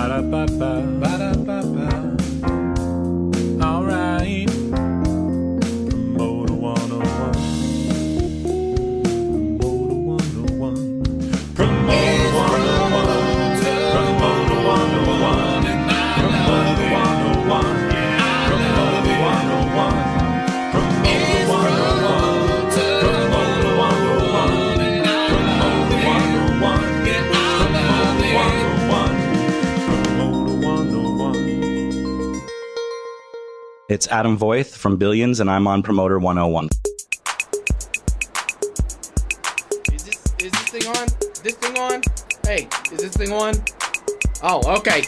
Ba-da-ba-ba, ba-da-ba-ba. All right. Promoter 101. Promoter 101. Promoter 101. Promoter 101. Promoter 101. Promoter 101. Promoter 101. Promoter 101. Promoter 101. It's Adam Voith from Billions, and I'm on Promoter 101. Is this thing on? This thing on? Hey, is this thing on? Oh, okay.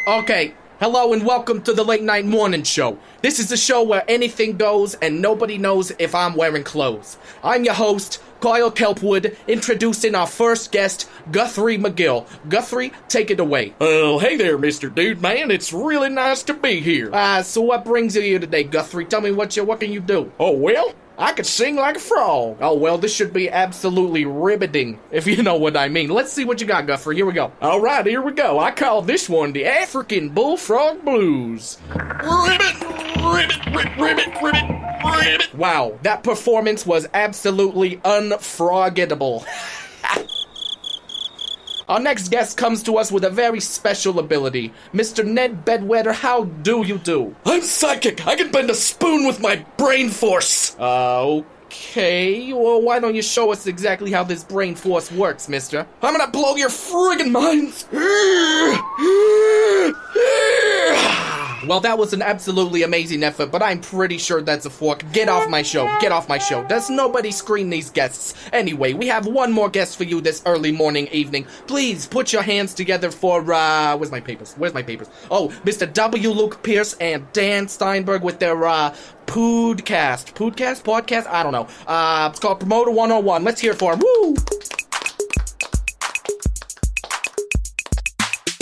Okay. Hello and welcome to the Late Night Morning Show. This is a show where anything goes and nobody knows if I'm wearing clothes. I'm your host, Kyle Kelpwood, introducing our first guest, Guthrie McGill. Guthrie, take it away. Oh, hey there, Mr. Dude, man. It's really nice to be here. So what brings you here today, Guthrie? Tell me what can you do? Oh, well, I could sing like a frog. Oh, well, this should be absolutely riveting, if you know what I mean. Let's see what you got, Guthrie. Here we go. All right, here we go. I call this one the African Bullfrog Blues. Ribbit, ribbit, ribbit, ribbit, ribbit, ribbit. Wow, that performance was absolutely unforgettable. Our next guest comes to us with a very special ability. Mr. Ned Bedwetter, how do you do? I'm psychic. I can bend a spoon with my brain force. Okay. Well, why don't you show us exactly how this brain force works, mister? I'm gonna blow your friggin' minds. Well, that was an absolutely amazing effort, but I'm pretty sure that's a fork. Get off my show. Get off my show. Does nobody screen these guests? Anyway, we have one more guest for you this early morning evening. Please put your hands together for, where's my papers? Oh, Mr. W. Luke Pierce and Dan Steinberg with their, podcast? I don't know. It's called Promoter 101. Let's hear it for him. Woo!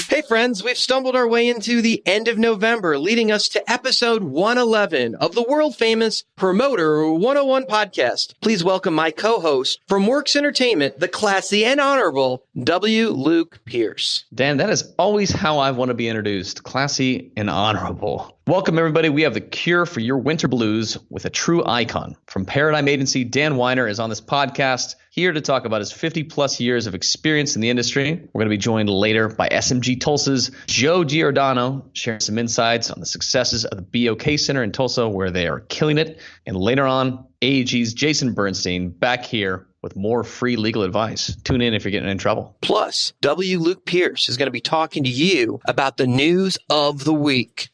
Hey friends, we've stumbled our way into the end of November, leading us to episode 111 of the world-famous Promoter 101 podcast. Please welcome my co-host from Works Entertainment, the classy and honorable W. Luke Pierce. Dan, that is always how I want to be introduced. Classy and honorable. Welcome, everybody. We have the cure for your winter blues with a true icon. From Paradigm Agency, Dan Weiner is on this podcast, here to talk about his 50-plus years of experience in the industry. We're going to be joined later by SMG Tulsa's Joe Giordano, sharing some insights on the successes of the BOK Center in Tulsa, where they are killing it. And later on, AEG's Jason Berstein back here with more free legal advice. Tune in if you're getting in trouble. Plus, W. Luke Pierce is going to be talking to you about the news of the week.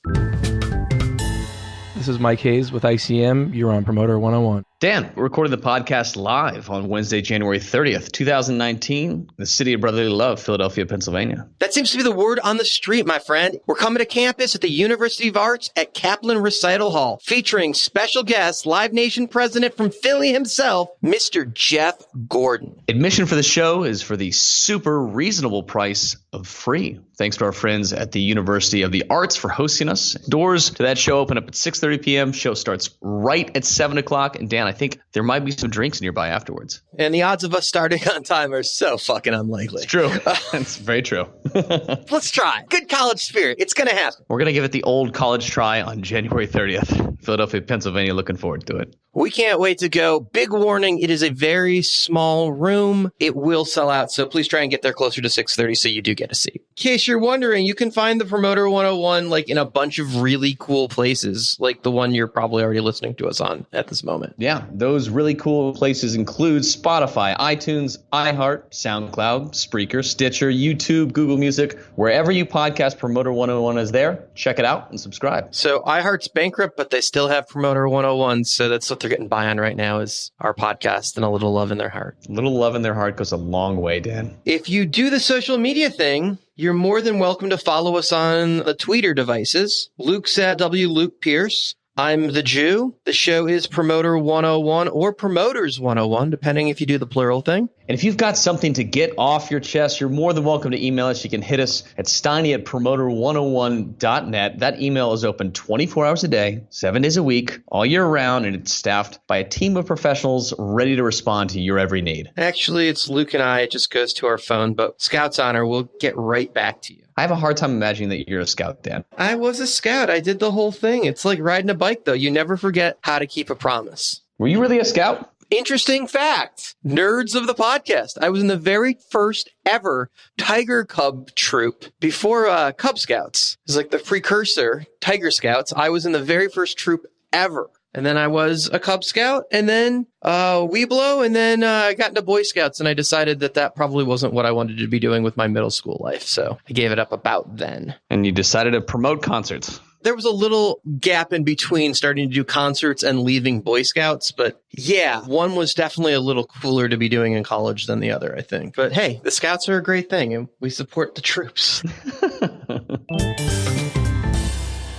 This is Mike Hayes with ICM. You're on Promoter 101. Dan, we're recording the podcast live on Wednesday, January 30th, 2019, in the city of brotherly love, Philadelphia, Pennsylvania. That seems to be the word on the street, my friend. We're coming to campus at the University of Arts at Kaplan Recital Hall, featuring special guest, Live Nation president from Philly himself, Mr. Jeff Gordon. Admission for the show is for the super reasonable price of free. Thanks to our friends at the University of the Arts for hosting us. Doors to that show open up at 6:30 p.m. Show starts right at 7 o'clock. And Dan, I think there might be some drinks nearby afterwards. And the odds of us starting on time are so fucking unlikely. It's true. It's very true. Let's try. Good college spirit. It's going to happen. We're going to give it the old college try on January 30th. Philadelphia, Pennsylvania. Looking forward to it. We can't wait to go. Big warning, it is a very small room. It will sell out, so please try and get there closer to 6:30 so you do get a seat. In case you're wondering, you can find the Promoter 101 like in a bunch of really cool places, like the one you're probably already listening to us on at this moment. Yeah, those really cool places include Spotify, iTunes, iHeart, SoundCloud, Spreaker, Stitcher, YouTube, Google Music. Wherever you podcast, Promoter 101 is there. Check it out and subscribe. So iHeart's bankrupt, but they still have Promoter 101, so that's what they're getting by on right now is our podcast and a little love in their heart. A little love in their heart goes a long way, Dan. If you do the social media thing, you're more than welcome to follow us on the Twitter devices. Luke's at W. Luke Pierce. I'm the Jew. The show is Promoter 101 or Promoters 101, depending if you do the plural thing. And if you've got something to get off your chest, you're more than welcome to email us. You can hit us at steiny@promoter101.net. That email is open 24 hours a day, 7 days a week, all year round, and it's staffed by a team of professionals ready to respond to your every need. Actually, it's Luke and I. It just goes to our phone, but Scout's honor, we'll get right back to you. I have a hard time imagining that you're a scout, Dan. I was a scout. I did the whole thing. It's like riding a bike, though. You never forget how to keep a promise. Were you really a scout? Interesting fact. Nerds of the podcast. I was in the very first ever Tiger Cub troop before Cub Scouts. It was like the precursor, Tiger Scouts. I was in the very first troop ever. And then I was a Cub Scout, and then Weeblo, and then I got into Boy Scouts, and I decided that that probably wasn't what I wanted to be doing with my middle school life. So I gave it up about then. And you decided to promote concerts. There was a little gap in between starting to do concerts and leaving Boy Scouts. But yeah, one was definitely a little cooler to be doing in college than the other, I think. But hey, the Scouts are a great thing, and we support the troops.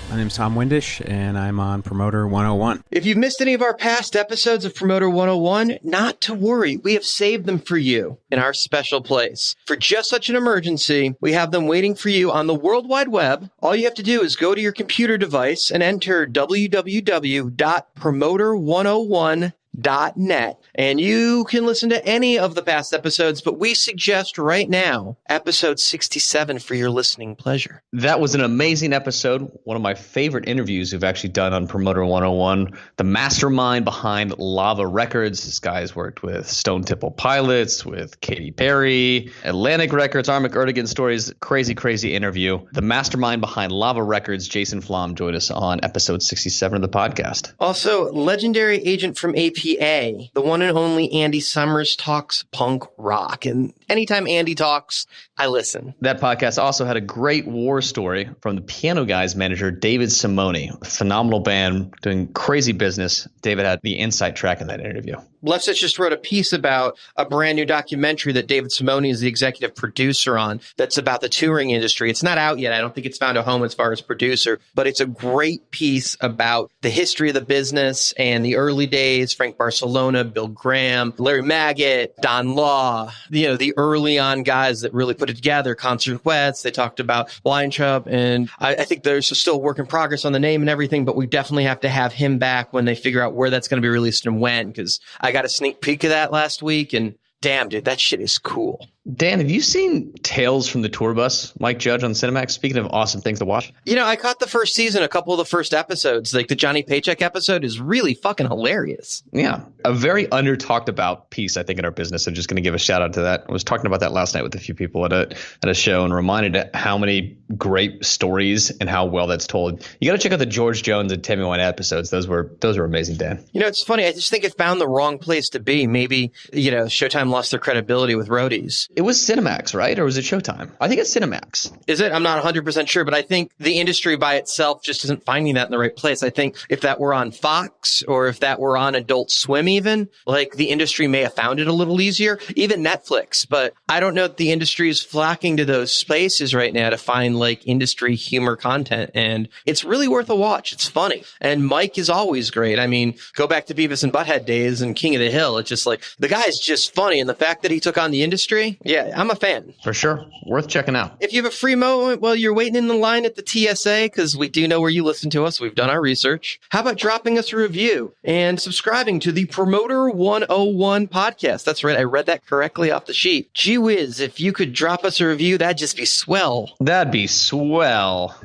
My name's Tom Windish, and I'm on Promoter 101. If you've missed any of our past episodes of Promoter 101, not to worry. We have saved them for you in our special place. For just such an emergency, we have them waiting for you on the World Wide Web. All you have to do is go to your computer device and enter www.promoter101.net, and you can listen to any of the past episodes, but we suggest right now episode 67 for your listening pleasure. That was an amazing episode. One of my favorite interviews we've actually done on Promoter 101. The mastermind behind Lava Records. This guy's worked with Stone Temple Pilots, with Katy Perry, Atlantic Records, Armic Erdogan Stories. Crazy, crazy interview. The mastermind behind Lava Records, Jason Flom, joined us on episode 67 of the podcast. Also, legendary agent from APA, the one and only Andy Summers, talks punk rock. And anytime Andy talks, I listen. That podcast also had a great war story from the Piano Guys manager, David Simone. Phenomenal band, doing crazy business. David had the inside track in that interview. Lefsetz just wrote a piece about a brand new documentary that David Simone is the executive producer on that's about the touring industry. It's not out yet. I don't think it's found a home as far as producer, but it's a great piece about the history of the business and the early days. Frank Barcelona, Bill Graham, Larry Maggot, Don Law, the early on guys that really put it together. Concert West, they talked about Weintraub, and I think there's still a work in progress on the name and everything, but we definitely have to have him back when they figure out where that's going to be released and when, because I got a sneak peek of that last week, and damn, dude, that shit is cool. Dan, have you seen Tales from the Tour Bus, Mike Judge on Cinemax? Speaking of awesome things to watch. I caught the first season, a couple of the first episodes. Like the Johnny Paycheck episode is really fucking hilarious. Yeah. A very under talked about piece, I think, in our business. I'm just going to give a shout out to that. I was talking about that last night with a few people at a show and reminded how many great stories and how well that's told. You got to check out the George Jones and Tammy Wynette episodes. Those were amazing, Dan. It's funny. I just think it found the wrong place to be. Maybe, Showtime lost their credibility with roadies. It was Cinemax, right? Or was it Showtime? I think it's Cinemax. Is it? I'm not 100% sure, but I think the industry by itself just isn't finding that in the right place. I think if that were on Fox or if that were on Adult Swim even, like the industry may have found it a little easier, even Netflix. But I don't know if the industry is flocking to those spaces right now to find like industry humor content. And it's really worth a watch. It's funny. And Mike is always great. I mean, go back to Beavis and Butthead days and King of the Hill. It's just like the guy's just funny. And the fact that he took on the industry, yeah, I'm a fan. For sure. Worth checking out. If you have a free moment while you're waiting in the line at the TSA, because we do know where you listen to us, we've done our research, how about dropping us a review and subscribing to the Promoter 101 podcast? That's right. I read that correctly off the sheet. Gee whiz, if you could drop us a review, that'd just be swell. That'd be swell.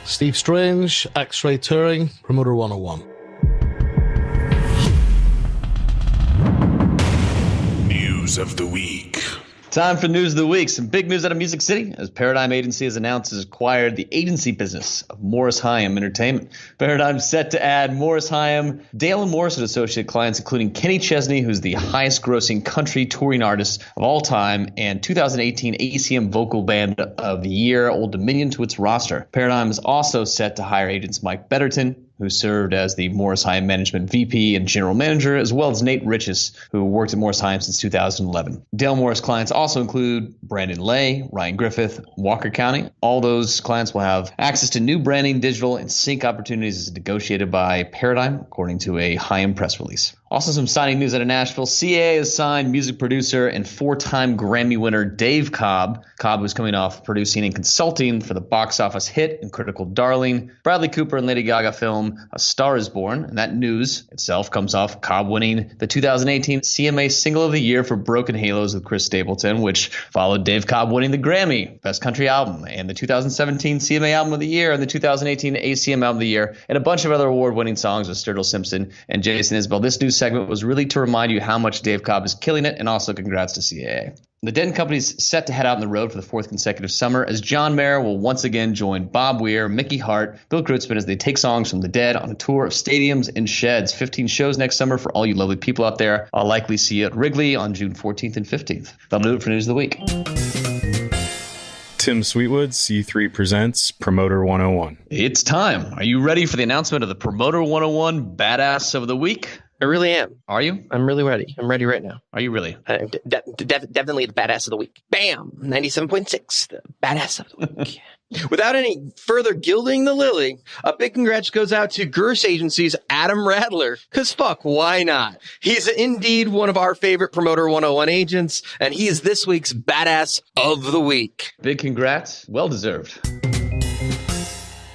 Steve Strange, X-Ray Touring, Promoter 101. News of the week. Time for News of the Week. Some big news out of Music City as Paradigm Agency has announced it's acquired the agency business of Morris Higham Entertainment. Paradigm's set to add Morris Higham, Dale & Morris associate clients, including Kenny Chesney, who's the highest grossing country touring artist of all time, and 2018 ACM Vocal Band of the Year, Old Dominion, to its roster. Paradigm is also set to hire agents Mike Betterton, who served as the Morris Heim Management VP and General Manager, as well as Nate Riches, who worked at Morris Heim since 2011. Dale Morris clients also include Brandon Lay, Ryan Griffith, Walker County. All those clients will have access to new branding, digital, and sync opportunities as negotiated by Paradigm, according to a Heim press release. Also, some signing news out of Nashville. CAA has signed music producer and 4-time Grammy winner Dave Cobb. Cobb was coming off producing and consulting for the box office hit and critical darling Bradley Cooper and Lady Gaga film A Star is Born. And that news itself comes off Cobb winning the 2018 CMA Single of the Year for Broken Halos with Chris Stapleton, which followed Dave Cobb winning the Grammy Best Country Album and the 2017 CMA Album of the Year and the 2018 ACM Album of the Year and a bunch of other award-winning songs with Sturgill Simpson and Jason Isbell. This news segment was really to remind you how much Dave Cobb is killing it, and also congrats to CAA. The Denton Company's set to head out on the road for the 4th consecutive summer as John Mayer will once again join Bob Weir, Mickey Hart, Bill Kreutzmann as they take songs from the Dead on a tour of stadiums and sheds. 15 shows next summer for all you lovely people out there. I'll likely see you at Wrigley on June 14th and 15th. That'll do it for News of the Week. Tim Sweetwood, C3 presents Promoter 101. It's time. Are you ready for the announcement of the Promoter 101 Badass of the Week? I really am. Are you? I'm really ready. I'm ready right now. Are you really? I'm definitely the badass of the week. Bam! 97.6, the badass of the week. Without any further gilding the lily, a big congrats goes out to Gerst Agency's Adam Rattler. Because fuck, why not? He's indeed one of our favorite Promoter 101 agents, and he is this week's badass of the week. Big congrats. Well deserved.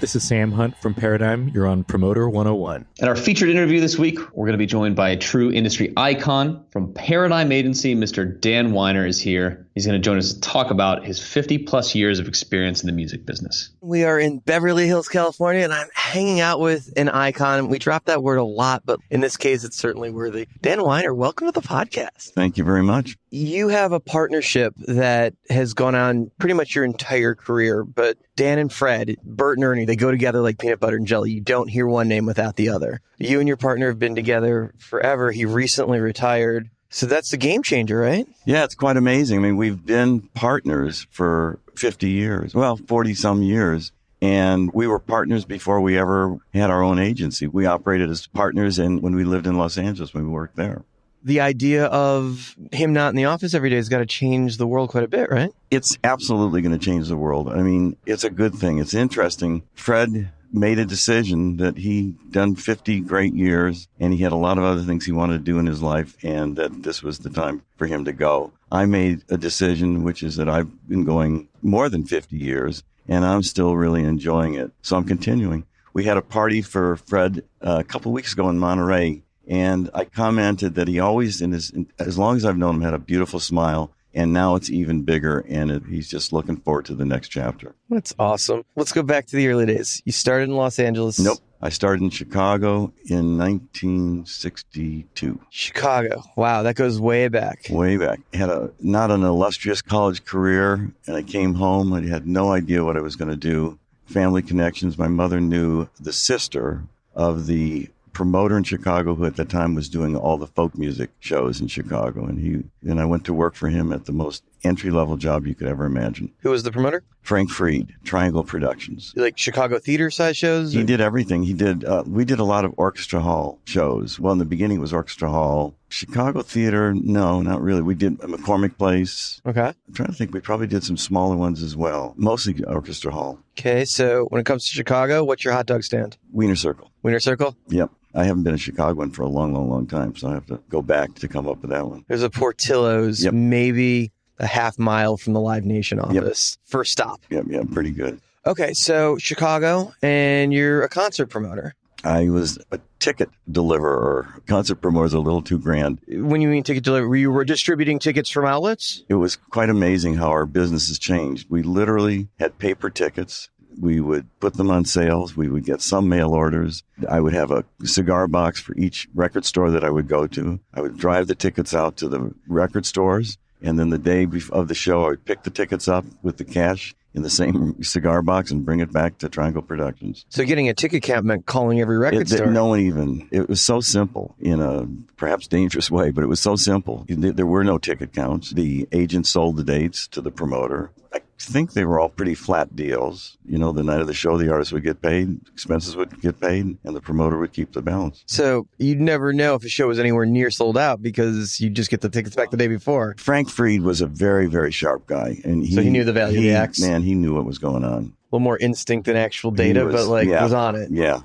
This is Sam Hunt from Paradigm. You're on Promoter 101. In our featured interview this week, we're going to be joined by a true industry icon from Paradigm Agency. Mr. Dan Weiner is here. He's going to join us to talk about his 50-plus years of experience in the music business. We are in Beverly Hills, California, and I'm hanging out with an icon. We drop that word a lot, but in this case, it's certainly worthy. Dan Weiner, welcome to the podcast. Thank you very much. You have a partnership that has gone on pretty much your entire career, but Dan and Fred, Bert and Ernie, they go together like peanut butter and jelly. You don't hear one name without the other. You and your partner have been together forever. He recently retired. So that's the game changer, right? Yeah, it's quite amazing. I mean, we've been partners for 50 years, well, 40 some years. And we were partners before we ever had our own agency. We operated as partners when we lived in Los Angeles, when we worked there. The idea of him not in the office every day has got to change the world quite a bit, right? It's absolutely going to change the world. I mean, it's a good thing. It's interesting. Fred made a decision that he'd done 50 great years and he had a lot of other things he wanted to do in his life and that this was the time for him to go. I made a decision, which is that I've been going more than 50 years and I'm still really enjoying it. So I'm continuing. We had a party for Fred a couple of weeks ago in Monterey, and I commented that he always, as long as I've known him, had a beautiful smile. And now it's even bigger, and he's just looking forward to the next chapter. That's awesome. Let's go back to the early days. You started in Los Angeles. Nope. I started in Chicago in 1962. Chicago. Wow, that goes way back. Way back. Had not an illustrious college career, and I came home. I had no idea what I was going to do. Family connections. My mother knew the sister of the promoter in Chicago who at the time was doing all the folk music shows in Chicago. And I went to work for him at the most entry-level job you could ever imagine. Who was the promoter? Frank Fried, Triangle Productions. Like Chicago theater size shows? He did everything. We did a lot of orchestra hall shows. Well, in the beginning it was orchestra hall. Chicago theater, no, not really. We did McCormick Place. Okay. I'm trying to think. We probably did some smaller ones as well. Mostly orchestra hall. Okay, so when it comes to Chicago, what's your hot dog stand? Weiner Circle. Weiner Circle? Yep. I haven't been a Chicagoan for a long, long, long time, so I have to go back to come up with that one. There's a Portillo's, maybe a half mile from the Live Nation office. Yep. First stop. Yep, pretty good. Okay, so Chicago, and you're a concert promoter. I was a ticket deliverer. Concert promoter is a little too grand. When you mean ticket delivery, you were distributing tickets from outlets? It was quite amazing how our business has changed. We literally had paper tickets. We would put them on sales. We would get some mail orders. I would have a cigar box for each record store that I would go to. I would drive the tickets out to the record stores. And then the day of the show, I would pick the tickets up with the cash in the same cigar box and bring it back to Triangle Productions. So getting a ticket count meant calling every record store? No one even. It was so simple in a perhaps dangerous way, but it was so simple. There were no ticket counts. The agent sold the dates to the promoter. I think they were all pretty flat deals. You know, the night of the show, the artist would get paid, expenses would get paid, and the promoter would keep the balance. So you'd never know if a show was anywhere near sold out because you just get the tickets back the day before. Frank Fried was a very, very sharp guy. And so he knew the value of the acts? Man, he knew what was going on. A little more instinct than actual data, was on it. Yeah.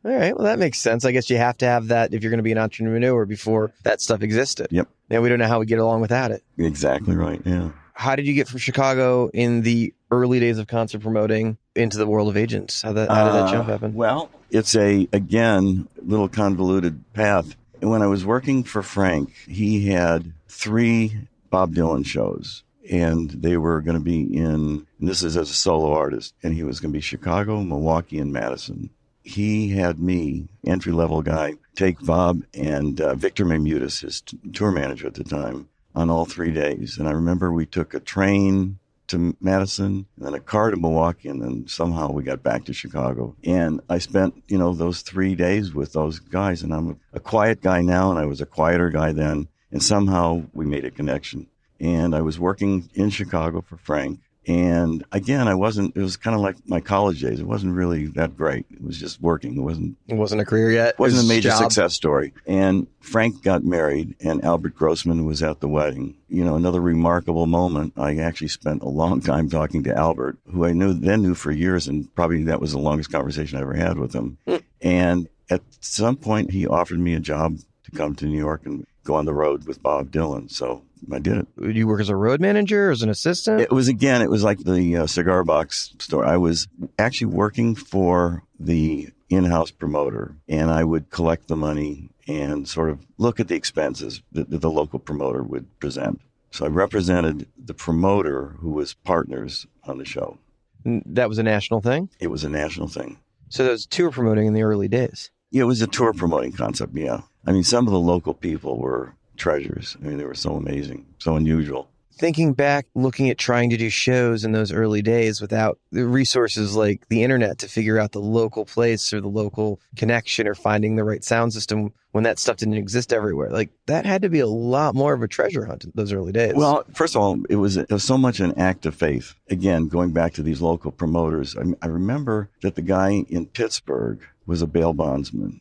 All right. Well, that makes sense. I guess you have to have that if you're going to be an entrepreneur before that stuff existed. Yep. Now we don't know how we get along without it. Exactly right. Yeah. How did you get from Chicago in the early days of concert promoting into the world of agents? How did that jump happen? Well, it's again, little convoluted path. And when I was working for Frank, he had 3 Bob Dylan shows. And they were going to be and this is as a solo artist, and he was going to be Chicago, Milwaukee, and Madison. He had me, entry-level guy, take Bob and Victor Mamutis, his tour manager at the time, on all 3 days. And I remember we took a train to Madison, and then a car to Milwaukee, and then somehow we got back to Chicago. And I spent, those 3 days with those guys, and I'm a quiet guy now, and I was a quieter guy then, and somehow we made a connection. And I was working in Chicago for Frank. And again, it was kind of like my college days. It wasn't really that great. It was just working. It wasn't a career yet. It wasn't a major success story. And Frank got married, and Albert Grossman was at the wedding. Another remarkable moment. I actually spent a long time talking to Albert, who I knew for years, and probably that was the longest conversation I ever had with him. And at some point, he offered me a job to come to New York and go on the road with Bob Dylan. So I did it. Did you work as a road manager or as an assistant? It was like the cigar box store. I was actually working for the in-house promoter, and I would collect the money and sort of look at the expenses that the local promoter would present. So I represented the promoter who was partners on the show. That was a national thing? It was a national thing. So that was tour promoting in the early days? Yeah, it was a tour promoting concept, yeah. I mean, some of the local people were treasures. I mean, they were so amazing, so unusual. Thinking back, looking at trying to do shows in those early days without the resources like the internet to figure out the local place or the local connection or finding the right sound system when that stuff didn't exist everywhere. Like, that had to be a lot more of a treasure hunt in those early days. Well, first of all, it was so much an act of faith. Again, going back to these local promoters, I remember that the guy in Pittsburgh was a bail bondsman.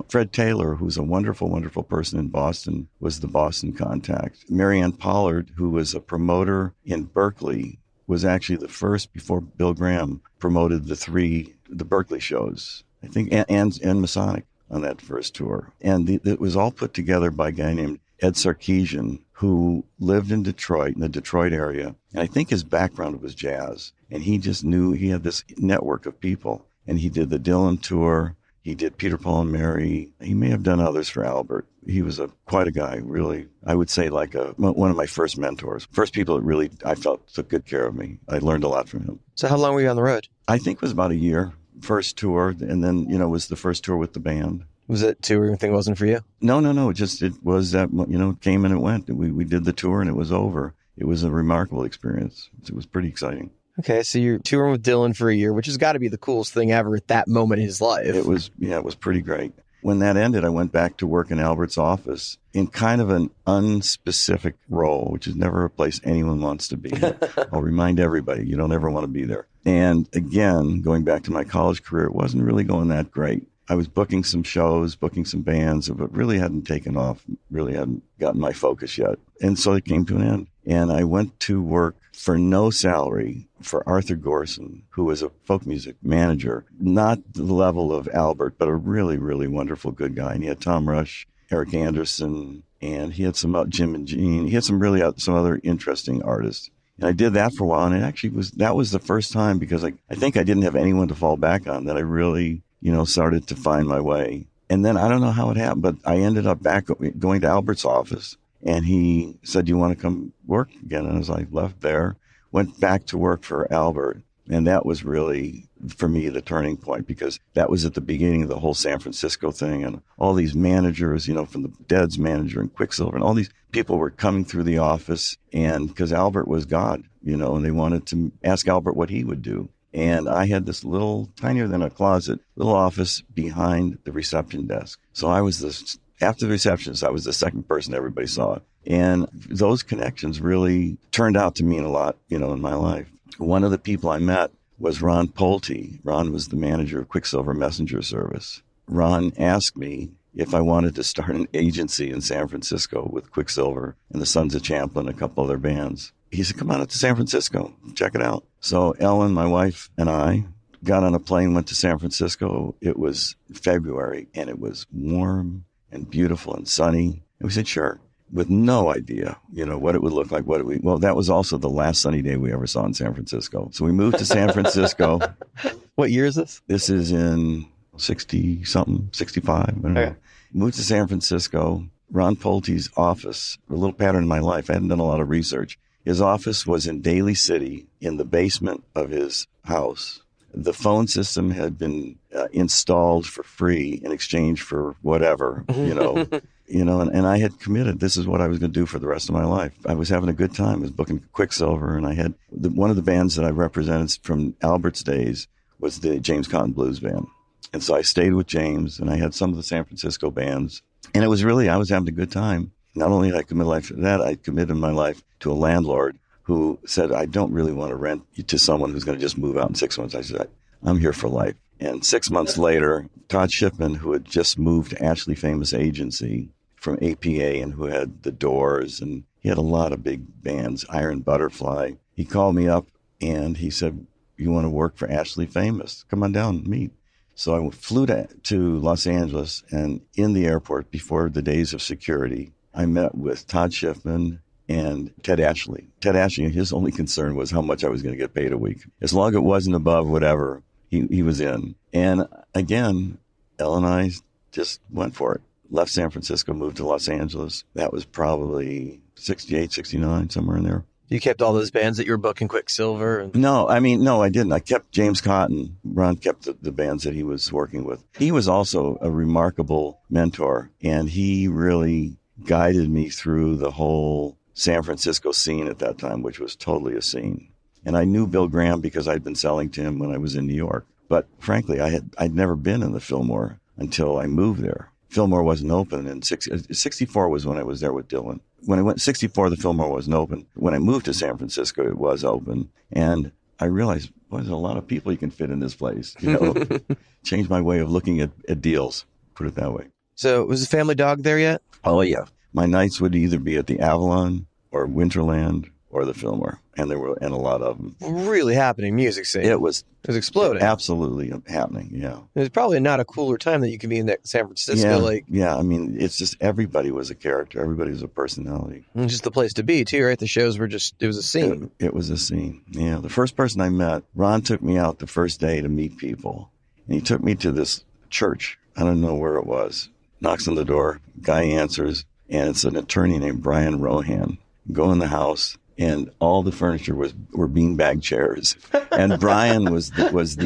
Fred Taylor, who's a wonderful, wonderful person in Boston, was the Boston contact. Marianne Pollard, who was a promoter in Berkeley, was actually the first, before Bill Graham, promoted the Berkeley shows, I think, and Masonic on that first tour. And it was all put together by a guy named Ed Sarkeesian, who lived in Detroit, in the Detroit area. And I think his background was jazz. And he just knew he had this network of people. And he did the Dylan tour. He did Peter, Paul, and Mary. He may have done others for Albert. He was quite a guy, really. I would say like one of my first mentors. First people that really, I felt, took good care of me. I learned a lot from him. So how long were you on the road? I think it was about a year. First tour, and then, was the first tour with the band. Was it tour everything wasn't for you? No. It was that, came and it went. We did the tour and it was over. It was a remarkable experience. It was pretty exciting. Okay, so you're touring with Dylan for a year, which has got to be the coolest thing ever at that moment in his life. It was pretty great. When that ended, I went back to work in Albert's office in kind of an unspecific role, which is never a place anyone wants to be. I'll remind everybody, you don't ever want to be there. And again, going back to my college career, it wasn't really going that great. I was booking some shows, booking some bands, but really hadn't taken off, really hadn't gotten my focus yet. And so it came to an end. And I went to work for no salary for Arthur Gorson, who was a folk music manager, not the level of Albert, but a really, really wonderful, good guy. And he had Tom Rush, Eric Anderson, and he had some Jim and Gene. He had some other interesting artists. And I did that for a while. And that was the first time, because I think I didn't have anyone to fall back on, that I really, started to find my way. And then I don't know how it happened, but I ended up back going to Albert's office. And he said, "Do you want to come work again?" And as I left there, went back to work for Albert. And that was really, for me, the turning point, because that was at the beginning of the whole San Francisco thing. And all these managers, from the Dead's manager and Quicksilver, and all these people were coming through the office. And because Albert was God, and they wanted to ask Albert what he would do. And I had this little, tinier than a closet, little office behind the reception desk. So I was after the receptionist, I was the second person everybody saw. And those connections really turned out to mean a lot, in my life. One of the people I met was Ron Pulte. Ron was the manager of Quicksilver Messenger Service. Ron asked me if I wanted to start an agency in San Francisco with Quicksilver and the Sons of Champlin, a couple other bands. He said, come on up to San Francisco, check it out. So Ellen, my wife, and I got on a plane, went to San Francisco. It was February, and it was warm and beautiful and sunny. And we said, sure, with no idea, what it would look like. Well, that was also the last sunny day we ever saw in San Francisco. So we moved to San Francisco. What year is this? This is in 60-something, 65. I don't know. Moved to San Francisco. Ron Pulte's office, a little pattern in my life. I hadn't done a lot of research. His office was in Daly City in the basement of his house. The phone system had been installed for free in exchange for whatever, and I had committed. This is what I was going to do for the rest of my life. I was having a good time. I was booking Quicksilver, and I had one of the bands that I represented from Albert's days was the James Cotton Blues Band. And so I stayed with James, and I had some of the San Francisco bands. And it was really, I was having a good time. Not only did I commit life to that, I committed my life to a landlord who said, I don't really want to rent you to someone who's going to just move out in 6 months. I said, I'm here for life. And 6 months later, Todd Shipman, who had just moved to Ashley Famous Agency from APA and who had The Doors, and he had a lot of big bands, Iron Butterfly, he called me up and he said, you want to work for Ashley Famous? Come on down and meet. So I flew to Los Angeles, and in the airport, before the days of security, I met with Todd Shipman and Ted Ashley. Ted Ashley, his only concern was how much I was going to get paid a week. As long as it wasn't above whatever, he was in. And again, Elle and I just went for it. Left San Francisco, moved to Los Angeles. That was probably 68, 69, somewhere in there. You kept all those bands that you were booking Quicksilver? No, I didn't. I kept James Cotton. Ron kept the bands that he was working with. He was also a remarkable mentor, and he really guided me through the whole San Francisco scene at that time, which was totally a scene. And I knew Bill Graham because I'd been selling to him when I was in New York. But frankly, I'd never been in the Fillmore until I moved there. Fillmore wasn't open, and 64 was when I was there with Dylan. When I went 64, the Fillmore wasn't open. When I moved to San Francisco, it was open. And I realized, boy, there's a lot of people you can fit in this place. Changed my way of looking at deals, put it that way. So was the family dog there yet? Oh, yeah. My nights would either be at the Avalon or Winterland or the Fillmore. And there were a lot of them. Really happening music scene. It was exploding. Absolutely happening, yeah. There's probably not a cooler time that you can be in that San Francisco. It's just everybody was a character. Everybody was a personality. It's just the place to be, too, right? The shows were it was a scene. It was a scene, yeah. The first person I met, Ron took me out the first day to meet people. And he took me to this church. I don't know where it was. Knocks on the door. Guy answers. And it's an attorney named Brian Rohan. Go in the house. And all the furniture were beanbag chairs. And Brian was he was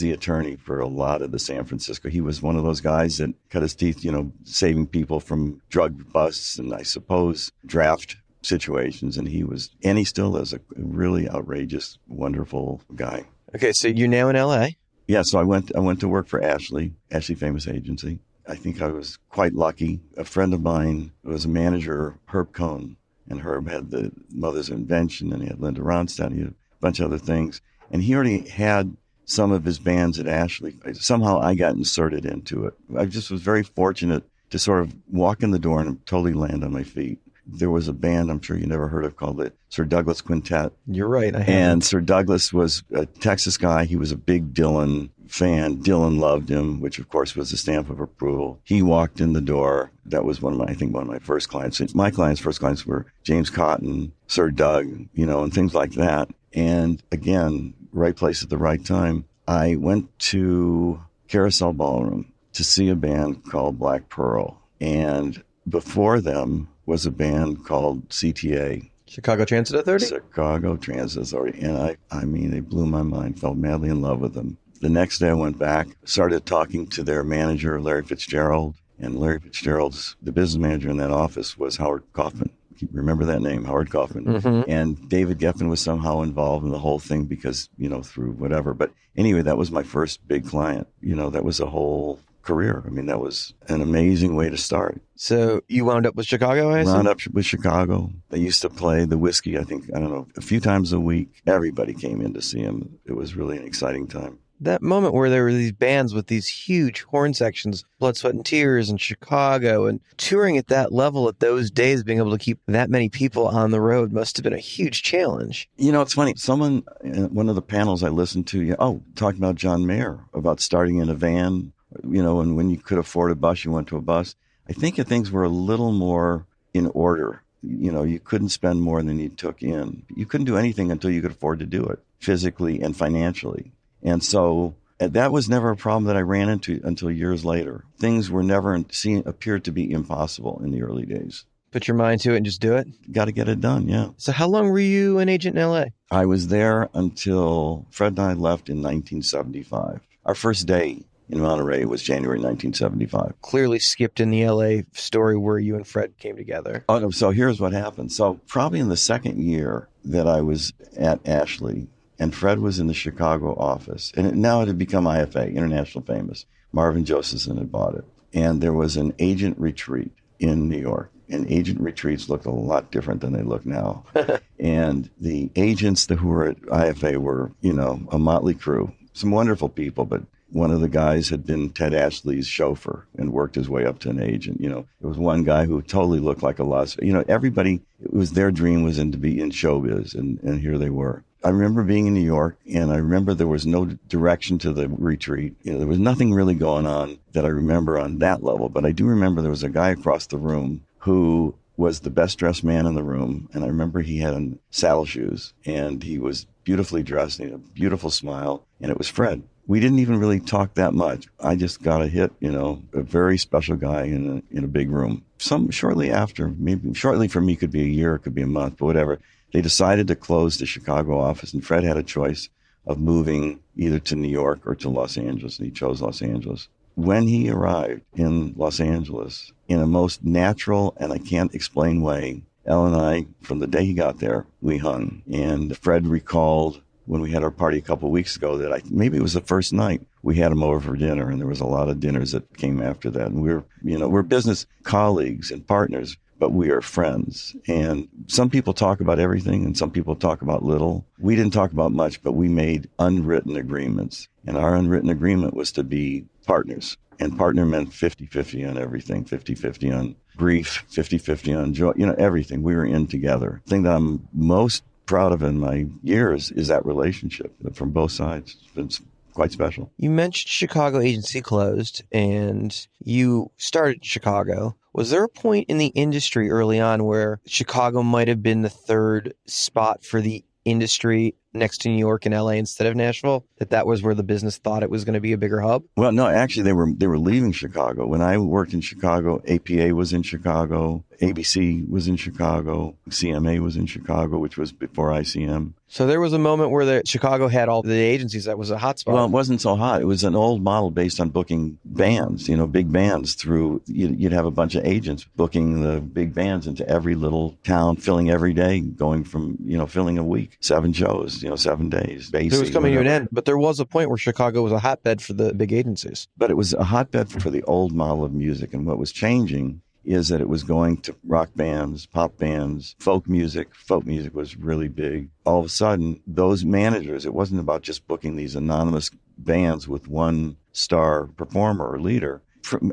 the attorney for a lot of the San Francisco. He was one of those guys that cut his teeth, saving people from drug busts and I suppose draft situations. And he still is a really outrageous, wonderful guy. Okay, so you're now in LA? Yeah, so I went to work for Ashley Famous Agency. I think I was quite lucky. A friend of mine was a manager, Herb Cohn. And Herb had the Mother's Invention, and he had Linda Ronstadt, he had a bunch of other things. And he already had some of his bands at Ashley. Somehow I got inserted into it. I just was very fortunate to sort of walk in the door and totally land on my feet. There was a band I'm sure you never heard of called the Sir Douglas Quintet. You're right. And Sir Douglas was a Texas guy. He was a big Dylan fan. Dylan loved him, which of course was a stamp of approval. He walked in the door. That was one of my first clients. My first clients were James Cotton, Sir Doug, and things like that. And again, right place at the right time. I went to Carousel Ballroom to see a band called Black Pearl. And before them was a band called CTA. Chicago Transit Authority? Chicago Transit Authority. And they blew my mind, fell madly in love with them. The next day I went back, started talking to their manager, Larry Fitzgerald. And Larry Fitzgerald's, the business manager in that office was Howard Kaufman. Remember that name, Howard Kaufman. Mm-hmm. And David Geffen was somehow involved in the whole thing because, through whatever. But anyway, that was my first big client. That was a whole career. I mean, that was an amazing way to start. So you wound up with Chicago, I assume? Wound up with Chicago. They used to play the Whiskey, I don't know, a few times a week. Everybody came in to see him. It was really an exciting time. That moment where there were these bands with these huge horn sections, Blood, Sweat, and Tears in Chicago, and touring at that level at those days, being able to keep that many people on the road must have been a huge challenge. You know, it's funny. Someone, one of the panels I listened to, talking about John Mayer, about starting in a van, and when you could afford a bus, you went to a bus. I think things were a little more in order. You couldn't spend more than you took in. You couldn't do anything until you could afford to do it, physically and financially. And so that was never a problem that I ran into until years later. Things were never appeared to be impossible in the early days. Put your mind to it and just do it? Got to get it done, yeah. So how long were you an agent in L.A.? I was there until Fred and I left in 1975. Our first day in Monterey was January 1975. Clearly skipped in the L.A. story where you and Fred came together. Oh, no, so here's what happened. So probably in the second year that I was at Ashley, and Fred was in the Chicago office. And now it had become IFA, International Famous. Marvin Josephson had bought it. And there was an agent retreat in New York. And agent retreats looked a lot different than they look now. And the agents who were at IFA were, a motley crew. Some wonderful people, but one of the guys had been Ted Ashley's chauffeur and worked his way up to an agent. There was one guy who totally looked like everybody, it was their dream was to be in showbiz. And here they were. I remember being in New York, and I remember there was no direction to the retreat. There was nothing really going on that I remember on that level. But I do remember there was a guy across the room who was the best dressed man in the room. And I remember he had on saddle shoes, and he was beautifully dressed, and he had a beautiful smile, and it was Fred. We didn't even really talk that much. I just got a hit, a very special guy in a big room. Shortly after, maybe shortly for me could be a year, it could be a month, but whatever. They decided to close the Chicago office, and Fred had a choice of moving either to New York or to Los Angeles, and he chose Los Angeles. When he arrived in Los Angeles, in a most natural and I can't explain way, Elle and I, from the day he got there, we hung. And Fred recalled when we had our party a couple of weeks ago that maybe it was the first night we had him over for dinner, and there was a lot of dinners that came after that. And we're business colleagues and partners, but we are friends. And some people talk about everything and some people talk about little. We didn't talk about much, but we made unwritten agreements. And our unwritten agreement was to be partners. And partner meant 50-50 on everything, 50-50 on grief, 50-50 on joy, everything. We were in together. The thing that I'm most proud of in my years is that relationship from both sides. It's been quite special. You mentioned Chicago agency closed and you started in Chicago. Was there a point in the industry early on where Chicago might have been the third spot for the industry next to New York and LA instead of Nashville, that was where the business thought it was going to be a bigger hub? Well, no, actually they were leaving Chicago. When I worked in Chicago, APA was in Chicago, ABC was in Chicago, CMA was in Chicago, which was before ICM. So there was a moment where Chicago had all the agencies. That was a hot spot. Well, it wasn't so hot. It was an old model based on booking bands, big bands through, you'd have a bunch of agents booking the big bands into every little town, filling every day, going from, filling a week, 7 shows, 7 days. It was coming to an end, but there was a point where Chicago was a hotbed for the big agencies. But it was a hotbed for the old model of music. And what was changing is that it was going to rock bands, pop bands, folk music. Folk music was really big. All of a sudden, those managers, it wasn't about just booking these anonymous bands with one star performer or leader.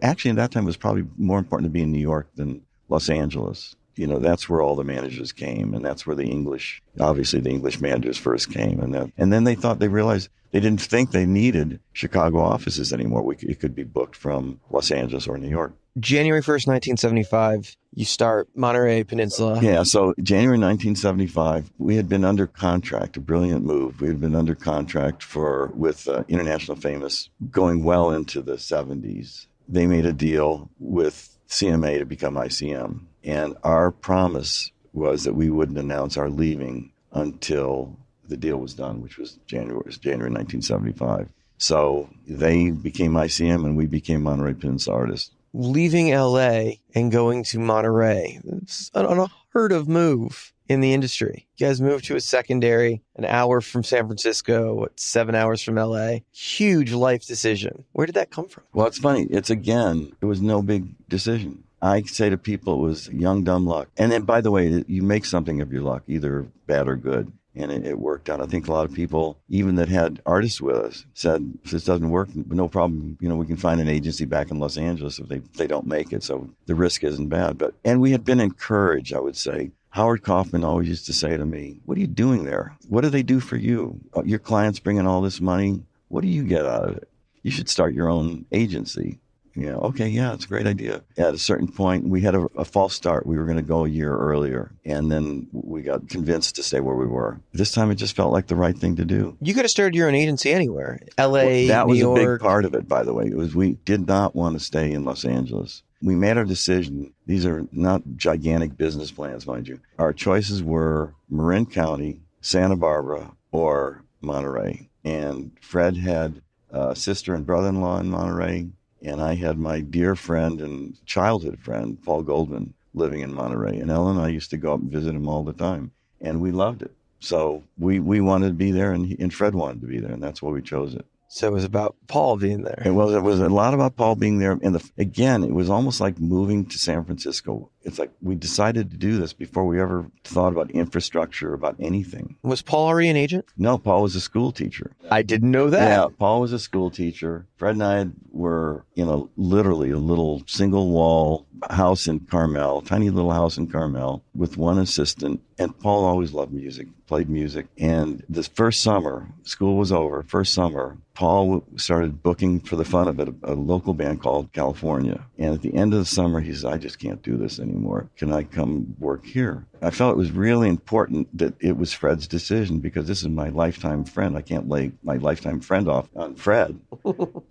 Actually, at that time, it was probably more important to be in New York than Los Angeles. That's where all the managers came, and that's where the English managers first came. And then they realized they didn't think they needed Chicago offices anymore. It could be booked from Los Angeles or New York. January 1st, 1975, you start Monterey Peninsula. Yeah, so January 1975, we had been under contract, a brilliant move. We had been under contract with International Famous going well into the 70s. They made a deal with CMA to become ICM. And our promise was that we wouldn't announce our leaving until the deal was done, which was January 1975. So they became ICM and we became Monterey Peninsula Artists. Leaving LA and going to Monterey, it's on a unheard of move in the industry. You guys moved to a secondary, an hour from San Francisco, 7 hours from LA. Huge life decision. Where did that come from? Well, it's funny. It was no big decision. I say to people it was young, dumb luck. And then, by the way, you make something of your luck, either bad or good. And it worked out. I think a lot of people, even that had artists with us, said, if this doesn't work, no problem. We can find an agency back in Los Angeles if they don't make it. So the risk isn't bad. And we had been encouraged, I would say. Howard Kaufman always used to say to me, what are you doing there? What do they do for you? Your clients bring in all this money. What do you get out of it? You should start your own agency. Okay, yeah, it's a great idea. At a certain point, we had a false start. We were going to go a year earlier, and then we got convinced to stay where we were. This time, it just felt like the right thing to do. You could have started your own agency anywhere. L.A., that New was York. a big part of it, by the way. It was we did not want to stay in Los Angeles. We made our decision. These are not gigantic business plans, mind you. Our choices were Marin County, Santa Barbara, or Monterey. And Fred had a sister and brother-in-law in Monterey. And I had my dear friend and childhood friend, Paul Goldman, living in Monterey. And Ellen and I used to go up and visit him all the time. And we loved it. So we wanted to be there, and Fred wanted to be there, and that's why we chose it. So it was about Paul being there. It was a lot about Paul being there. And again, it was almost like moving to San Francisco. It's like we decided to do this before we ever thought about infrastructure, about anything. Was Paul already an agent? No, Paul was a school teacher. I didn't know that. Yeah, Paul was a school teacher. Fred and I were in literally a little single wall house in Carmel, tiny little house in Carmel with one assistant. And Paul always loved music, played music. And this first summer, school was over, first summer, Paul started booking for the fun of it, a local band called California. And at the end of the summer, he said, I just can't do this anymore. Can I come work here? I felt it was really important that it was Fred's decision because this is my lifetime friend. I can't lay my lifetime friend off on Fred.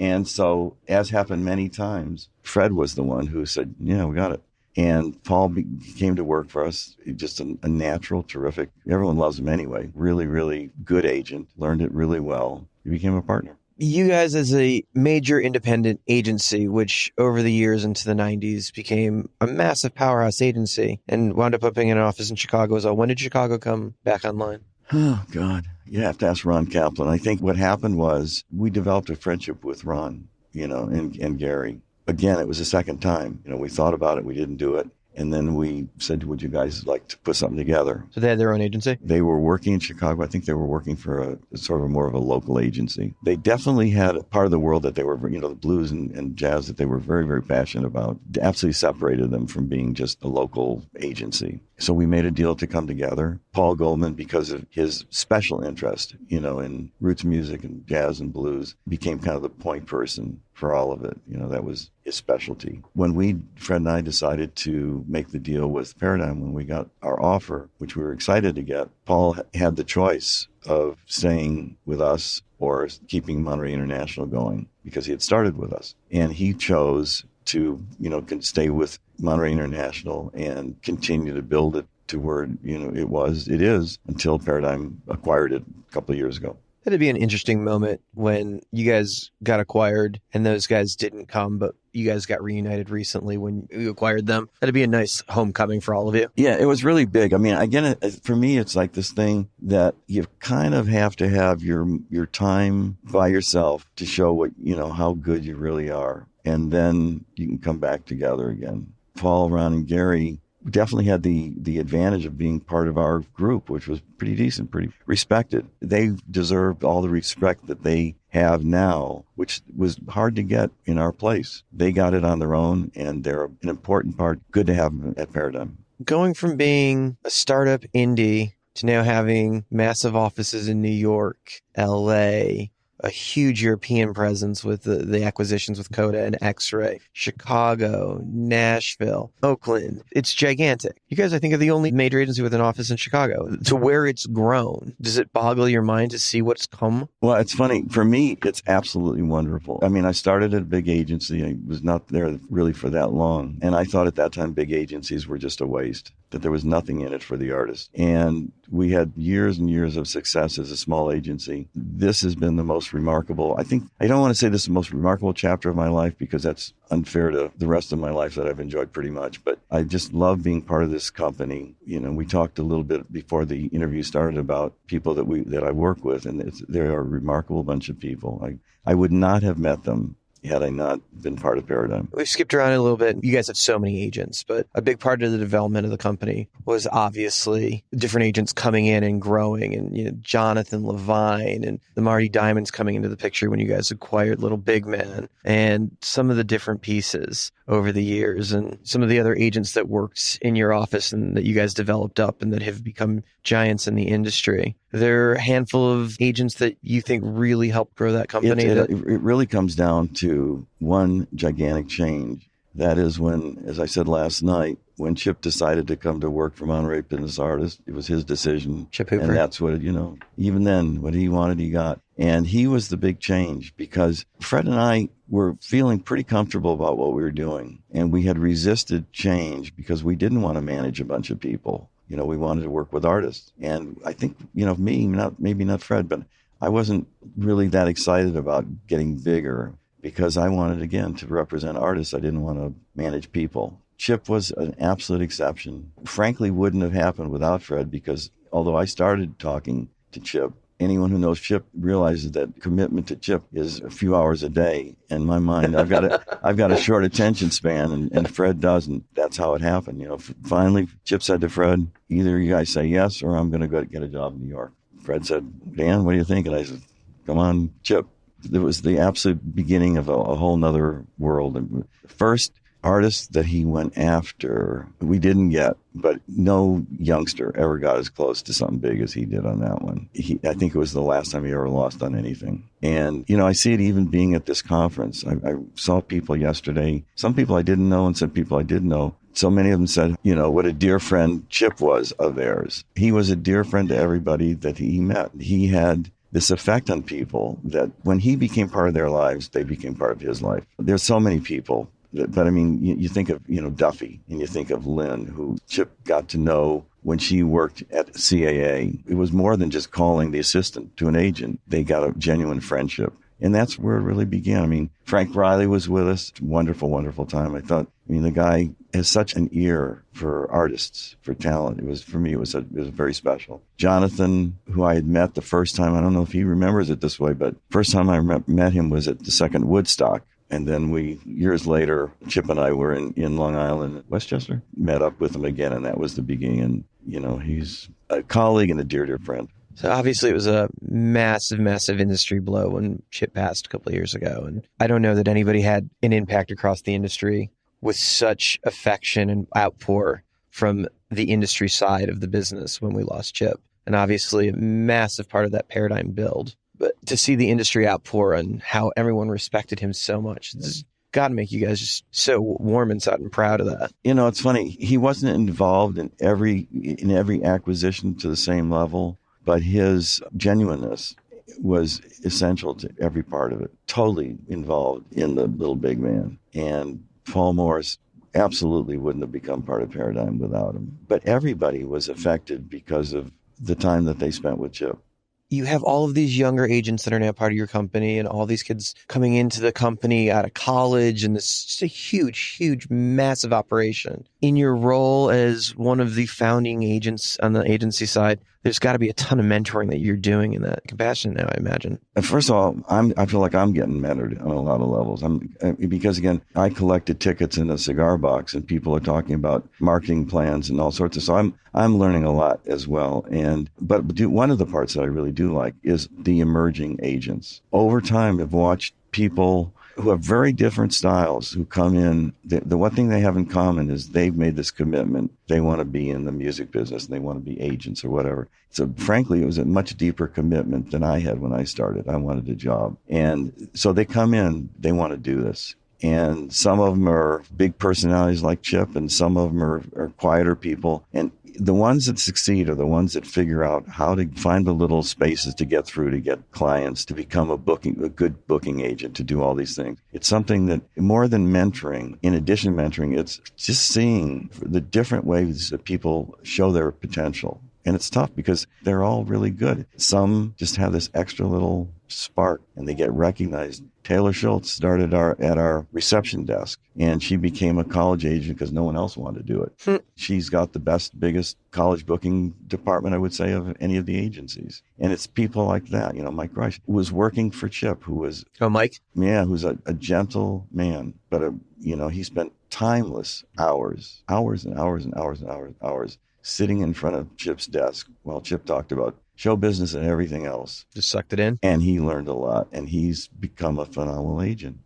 And so, as happened many times, Fred was the one who said, yeah, we got it. And Paul came to work for us, just a natural, terrific, everyone loves him anyway, really, really good agent, learned it really well. He became a partner. You guys as a major independent agency, which over the years into the 90s became a massive powerhouse agency and wound up opening an office in Chicago as well. When did Chicago come back online? Oh, God. You have to ask Ron Kaplan. I think what happened was we developed a friendship with Ron, and Gary. Again, it was the second time. We thought about it. We didn't do it. And then we said, would you guys like to put something together? So they had their own agency? They were working in Chicago. I think they were working for more of a local agency. They definitely had a part of the world that they were, the blues and jazz that they were very, very passionate about. It absolutely separated them from being just a local agency. So we made a deal to come together. Paul Goldman, because of his special interest, in roots music and jazz and blues, became kind of the point person for all of it. That was his specialty. When Fred and I decided to make the deal with Paradigm, when we got our offer, which we were excited to get, Paul had the choice of staying with us or keeping Monterey International going because he had started with us. And he chose to, stay with Monterey International and continue to build it to where, it is until Paradigm acquired it a couple of years ago. That'd be an interesting moment when you guys got acquired and those guys didn't come, but you guys got reunited recently when you acquired them. That'd be a nice homecoming for all of you. Yeah, it was really big. I mean, again, for me, it's like this thing that you kind of have to have your time by yourself to show what, how good you really are. And then you can come back together again. Paul, Ron, and Gary definitely had the advantage of being part of our group, which was pretty decent, pretty respected. They deserved all the respect that they have now, which was hard to get in our place. They got it on their own, and they're an important part. Good to have them at Paradigm. Going from being a startup indie to now having massive offices in New York, LA, a huge European presence with the acquisitions with Coda and X-Ray, Chicago, Nashville, Oakland. It's gigantic. You guys, I think, are the only major agency with an office in Chicago. To where it's grown, does it boggle your mind to see what's come? Well, it's funny. For me, it's absolutely wonderful. I mean, I started at a big agency. I was not there really for that long. And I thought at that time big agencies were just a waste. that there was nothing in it for the artist. And we had years and years of success as a small agency. This has been the most remarkable. I don't want to say this is the most remarkable chapter of my life because that's unfair to the rest of my life that I've enjoyed pretty much. But I just love being part of this company. We talked a little bit before the interview started about people that I work with, and they're a remarkable bunch of people. I would not have met them had I not been part of Paradigm. We've skipped around a little bit. You guys have so many agents, but a big part of the development of the company was obviously different agents coming in and growing, and Jonathan Levine and the Marty Diamonds coming into the picture when you guys acquired Little Big Man, and some of the different pieces over the years, and some of the other agents that worked in your office and that you guys developed up and that have become giants in the industry. There are a handful of agents that you think really helped grow that company. It really comes down to one gigantic change. That is when, as I said last night, when Chip decided to come to work for Monterey Business Artist, it was his decision. Chip Hooper. And that's what, even then, what he wanted, he got. And he was the big change because Fred and I were feeling pretty comfortable about what we were doing. And we had resisted change because we didn't want to manage a bunch of people. We wanted to work with artists. And I think, maybe not Fred, but I wasn't really that excited about getting bigger because I wanted, again, to represent artists. I didn't want to manage people. Chip was an absolute exception. Frankly, wouldn't have happened without Fred because although I started talking to Chip, anyone who knows Chip realizes that commitment to Chip is a few hours a day. In my mind, I've got a short attention span, and Fred doesn't. That's how it happened. Finally, Chip said to Fred, either you guys say yes or I'm going to go get a job in New York. Fred said, Dan, what do you think? And I said, come on, Chip. It was the absolute beginning of a whole nother world. And first artist that he went after, we didn't get, but no youngster ever got as close to something big as he did on that one. I think it was the last time he ever lost on anything. And, I see it even being at this conference. I saw people yesterday, some people I didn't know and some people I did know. So many of them said, what a dear friend Chip was of theirs. He was a dear friend to everybody that he met. He had this effect on people that when he became part of their lives, they became part of his life. There's so many people. But I mean, you think of, Duffy, and you think of Lynn, who Chip got to know when she worked at CAA. It was more than just calling the assistant to an agent. They got a genuine friendship. And that's where it really began. I mean, Frank Riley was with us. Wonderful, wonderful time. The guy has such an ear for artists, for talent. For me, it was very special. Jonathan, who I had met the first time, I don't know if he remembers it this way, but first time I met him was at the second Woodstock. And then years later, Chip and I were in Long Island, Westchester, met up with him again, and that was the beginning. And, he's a colleague and a dear, dear friend. So obviously it was a massive, massive industry blow when Chip passed a couple of years ago. And I don't know that anybody had an impact across the industry with such affection and outpour from the industry side of the business when we lost Chip. And obviously a massive part of that Paradigm build. But to see the industry outpour and how everyone respected him so much, it's got to make you guys just so warm inside and proud of that. It's funny. He wasn't involved in every acquisition to the same level, but his genuineness was essential to every part of it. Totally involved in the Little Big Man. And Paul Morris absolutely wouldn't have become part of Paradigm without him. But everybody was affected because of the time that they spent with Chip. You have all of these younger agents that are now part of your company and all these kids coming into the company out of college, and this is just a huge, huge, massive operation. In your role as one of the founding agents on the agency side, there's got to be a ton of mentoring that you're doing in that capacity now, I imagine. First of all, I feel like I'm getting mentored on a lot of levels. Because again, I collected tickets in a cigar box, and people are talking about marketing plans and all sorts of. So I'm learning a lot as well. But one of the parts that I really do like is the emerging agents. Over time, I've watched people who have very different styles who come in. The one thing they have in common is they've made this commitment. They want to be in the music business and they want to be agents or whatever. So frankly, it was a much deeper commitment than I had when I started. I wanted a job. And so they come in, they want to do this. And some of them are big personalities like Chip, and some of them are quieter people. And the ones that succeed are the ones that figure out how to find the little spaces to get through, to get clients, to become a good booking agent, to do all these things. It's something that more than mentoring, in addition to mentoring, it's just seeing the different ways that people show their potential. And it's tough because they're all really good. Some just have this extra little spark and they get recognized. Taylor Schultz started at our reception desk, and she became a college agent because no one else wanted to do it. She's got the biggest college booking department, I would say, of any of the agencies. And it's people like that. Mike Rush was working for Chip, who was... Oh, Mike? Yeah, who's a gentle man, but, he spent timeless hours sitting in front of Chip's desk while Chip talked about show business and everything else. Just sucked it in. And he learned a lot, and he's become a phenomenal agent.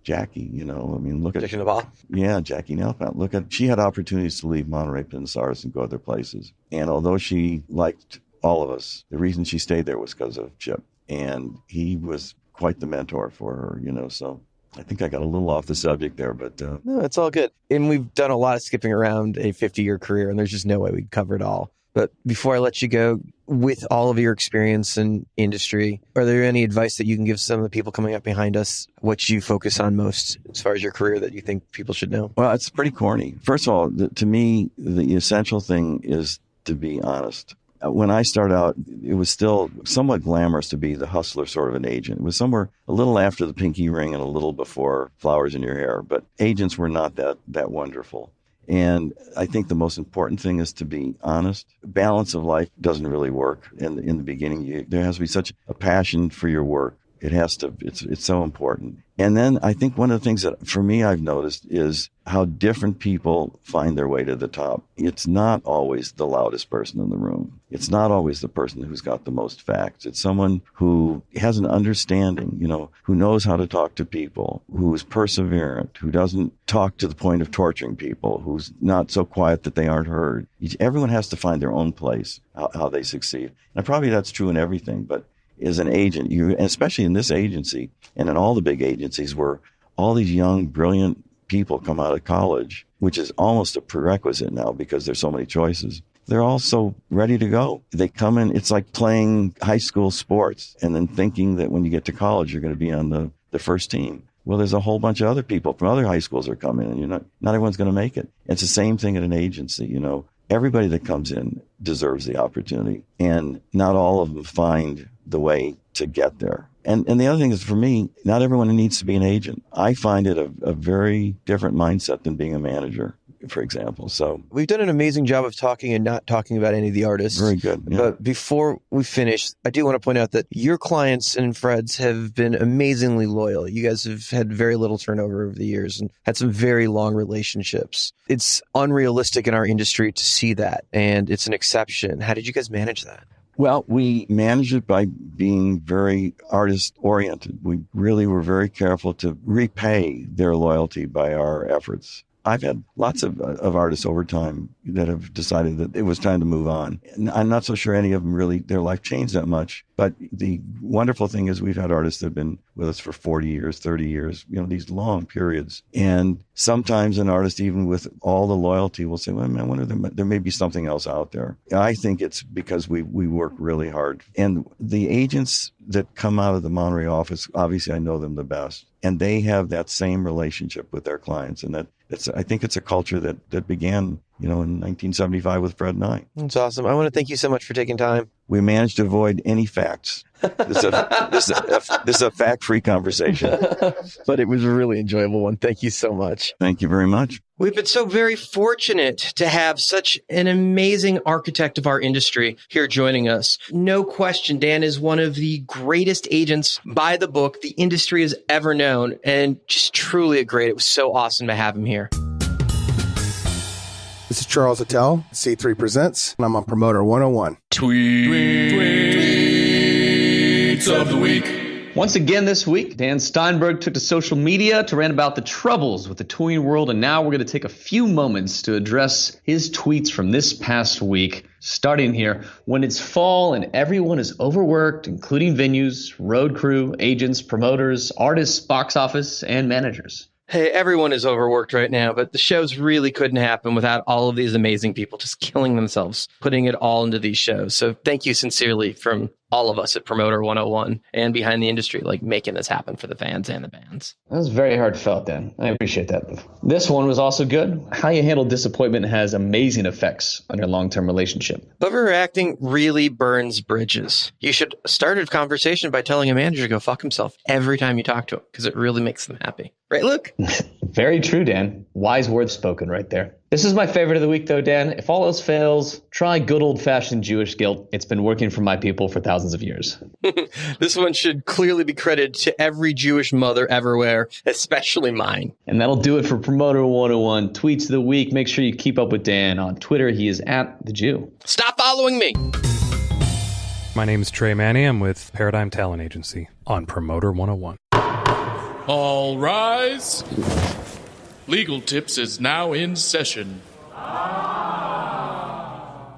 Jackie, look at... Jackie Naval? Yeah, Jackie Nelfant. She had opportunities to leave Monterey Peninsula and go other places. And although she liked all of us, the reason she stayed there was because of Chip. And he was quite the mentor for her, so... I think I got a little off the subject there, but... No, it's all good. And we've done a lot of skipping around a 50-year career, and there's just no way we can cover it all. But before I let you go, with all of your experience in industry, are there any advice that you can give some of the people coming up behind us, what you focus on most as far as your career that you think people should know? Well, it's pretty corny. First of all, to me, the essential thing is to be honest. When I started out, it was still somewhat glamorous to be the hustler sort of an agent. It was somewhere a little after the pinky ring and a little before flowers in your hair, but agents were not that wonderful. And I think the most important thing is to be honest. Balance of life doesn't really work in the beginning. There has to be such a passion for your work. It's so important. And then I think one of the things that for me I've noticed is how different people find their way to the top. It's not always the loudest person in the room. It's not always the person who's got the most facts. It's someone who has an understanding, who knows how to talk to people, who's perseverant, who doesn't talk to the point of torturing people, who's not so quiet that they aren't heard. Everyone has to find their own place, how they succeed. And probably that's true in everything, but as an agent, especially in this agency and in all the big agencies where all these young, brilliant people come out of college, which is almost a prerequisite now because there's so many choices. They're all so ready to go. They come in, it's like playing high school sports and then thinking that when you get to college, you're going to be on the first team. Well, there's a whole bunch of other people from other high schools that are coming in, and not everyone's going to make it. It's the same thing at an agency, Everybody that comes in deserves the opportunity, and not all of them find the way to get there. And the other thing is, for me, not everyone needs to be an agent. I find it a very different mindset than being a manager, for example. So we've done an amazing job of talking and not talking about any of the artists. Very good. Yeah. But before we finish, I do want to point out that your clients and Fred's have been amazingly loyal. You guys have had very little turnover over the years and had some very long relationships. It's unrealistic in our industry to see that, and it's an exception. How did you guys manage that? Well, we managed it by being very artist-oriented. We really were very careful to repay their loyalty by our efforts. I've had lots of artists over time that have decided that it was time to move on. And I'm not so sure any of them really, their life changed that much. But the wonderful thing is we've had artists that have been with us for 40 years, 30 years, these long periods. And sometimes an artist, even with all the loyalty, will say, well, man, I wonder there may be something else out there. I think it's because we work really hard. And the agents that come out of the Monterey office, obviously I know them the best. And they have that same relationship with their clients. And I think it's a culture that began, in 1975 with Fred and I. That's awesome. I want to thank you so much for taking time. We managed to avoid any facts. This is a fact-free conversation. But it was a really enjoyable one. Thank you so much. Thank you very much. We've been so very fortunate to have such an amazing architect of our industry here joining us. No question, Dan is one of the greatest agents by the book the industry has ever known, and just truly it was so awesome to have him here. This is Charles Attell, C3 Presents, and I'm on Promoter 101. Tweets of the week. Once again this week, Dan Steinberg took to social media to rant about the troubles with the touring world, and now we're going to take a few moments to address his tweets from this past week. Starting here, when it's fall and everyone is overworked, including venues, road crew, agents, promoters, artists, box office, and managers. Hey, everyone is overworked right now, but the shows really couldn't happen without all of these amazing people just killing themselves, putting it all into these shows. So thank you sincerely from all of us at Promoter 101 and behind the industry, like making this happen for the fans and the bands. That was very heartfelt, Dan. I appreciate that. This one was also good. How you handle disappointment has amazing effects on your long-term relationship. Overreacting really burns bridges. You should start a conversation by telling a manager to go fuck himself every time you talk to him, because it really makes them happy. Right, Luke? Very true, Dan. Wise words spoken right there. This is my favorite of the week, though, Dan. If all else fails, try good old-fashioned Jewish guilt. It's been working for my people for thousands of years. This one should clearly be credited to every Jewish mother everywhere, especially mine. And that'll do it for Promoter 101 Tweets of the Week. Make sure you keep up with Dan on Twitter. He is @TheJew. Stop following me! My name is Trey Manny. I'm with Paradigm Talent Agency on Promoter 101. All rise. Legal Tips is now in session.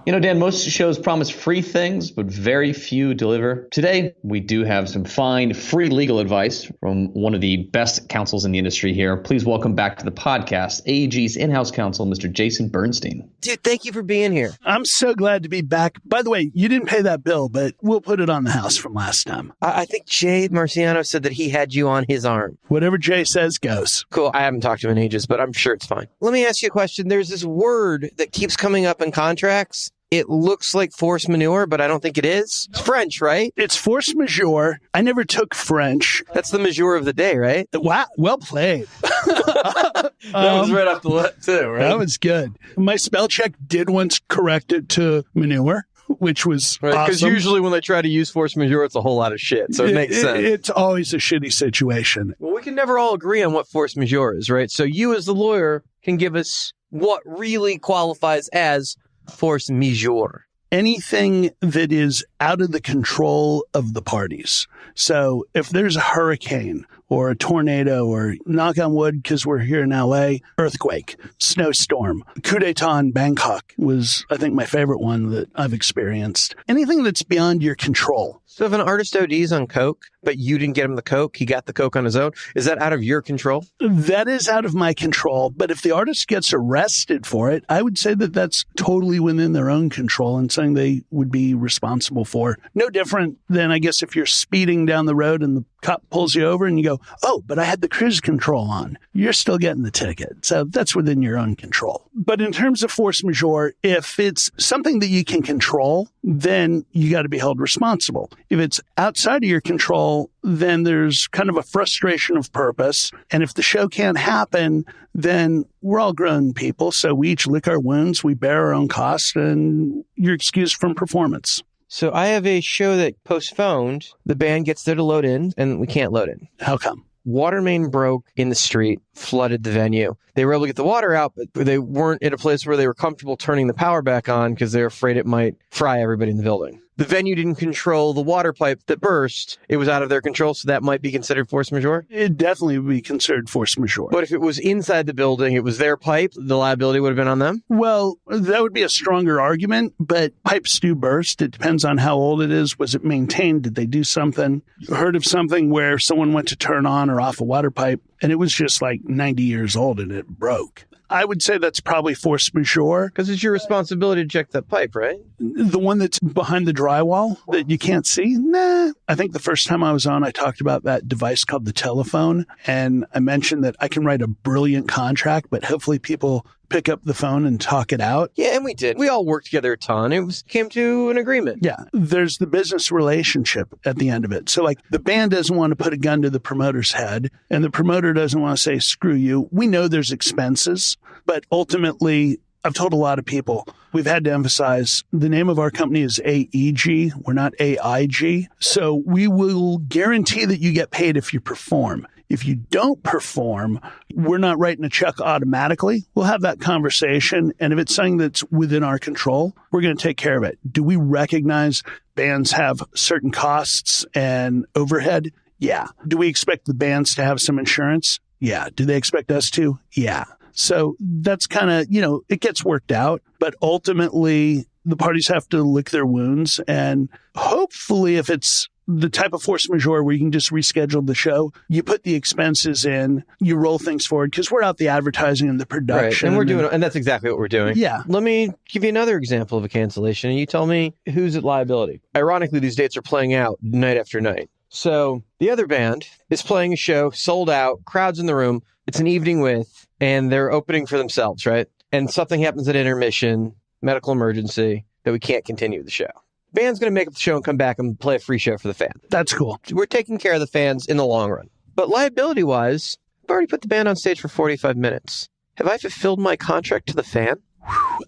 You know, Dan, most shows promise free things, but very few deliver. Today, we do have some fine free legal advice from one of the best counsels in the industry here. Please welcome back to the podcast, AEG's in-house counsel, Mr. Jason Berstein. Dude, thank you for being here. I'm so glad to be back. By the way, you didn't pay that bill, but we'll put it on the house from last time. I think Jay Marciano said that he had you on his arm. Whatever Jay says goes. Cool. I haven't talked to him in ages, but I'm sure it's fine. Let me ask you a question. There's this word that keeps coming up in contracts. It looks like force majeure, but I don't think it is. It's French, right? It's force majeure. I never took French. That's the majeure of the day, right? Wow. Well played. That was right off the lip, too, right? That was good. My spell check did once correct it to manure, which was right, because awesome. Usually when they try to use force majeure, it's a whole lot of shit. So it makes sense. It's always a shitty situation. Well, we can never all agree on what force majeure is, right? So you as the lawyer can give us what really qualifies as force majeure. Anything that is out of the control of the parties. So if there's a hurricane or a tornado or, knock on wood, because we're here in LA, earthquake, snowstorm, coup d'etat in Bangkok was, I think, my favorite one that I've experienced. Anything that's beyond your control. So if an artist ODs on coke, but you didn't get him the coke, he got the coke on his own, is that out of your control? That is out of my control. But if the artist gets arrested for it, I would say that that's totally within their own control and something they would be responsible for. No different than, I guess, if you're speeding down the road and the cop pulls you over and you go, oh, but I had the cruise control on. You're still getting the ticket. So that's within your own control. But in terms of force majeure, if it's something that you can control, then you got to be held responsible. If it's outside of your control, then there's kind of a frustration of purpose. And if the show can't happen, then we're all grown people. So we each lick our wounds, we bear our own costs, and you're excused from performance. So I have a show that postponed. The band gets there to load in, and we can't load in. How come? Water main broke in the street, flooded the venue. They were able to get the water out, but they weren't in a place where they were comfortable turning the power back on because they were afraid it might fry everybody in the building. The venue didn't control the water pipe that burst. It was out of their control, so that might be considered force majeure? It definitely would be considered force majeure. But if it was inside the building, it was their pipe, the liability would have been on them? Well, that would be a stronger argument, but pipes do burst. It depends on how old it is. Was it maintained? Did they do something? You heard of something where someone went to turn on or off a water pipe, and it was just like 90 years old and it broke? I would say that's probably force majeure. Because it's your responsibility to check that pipe, right? The one that's behind the drywall that you can't see? Nah. I think the first time I was on, I talked about that device called the telephone. And I mentioned that I can write a brilliant contract, but hopefully people pick up the phone and talk it out. Yeah, and we did. We all worked together a ton. It came to an agreement. Yeah. There's the business relationship at the end of it. So like the band doesn't want to put a gun to the promoter's head and the promoter doesn't want to say, screw you. We know there's expenses, but ultimately I've told a lot of people, we've had to emphasize the name of our company is AEG. We're not AIG. So we will guarantee that you get paid if you perform. If you don't perform, we're not writing a check automatically. We'll have that conversation. And if it's something that's within our control, we're going to take care of it. Do we recognize bands have certain costs and overhead? Yeah. Do we expect the bands to have some insurance? Yeah. Do they expect us to? Yeah. So that's kind of, it gets worked out. But ultimately, the parties have to lick their wounds. And hopefully, if it's the type of force majeure where you can just reschedule the show. You put the expenses in, you roll things forward because we're out the advertising and the production. Right. And that's exactly what we're doing. Yeah. Let me give you another example of a cancellation, and you tell me who's at liability. Ironically, these dates are playing out night after night. So the other band is playing a show, sold out, crowds in the room. It's an evening with, and they're opening for themselves, right? And something happens at intermission, medical emergency, that we can't continue the show. Band's going to make up the show and come back and play a free show for the fans. That's cool. We're taking care of the fans in the long run. But liability-wise, I've already put the band on stage for 45 minutes. Have I fulfilled my contract to the fan?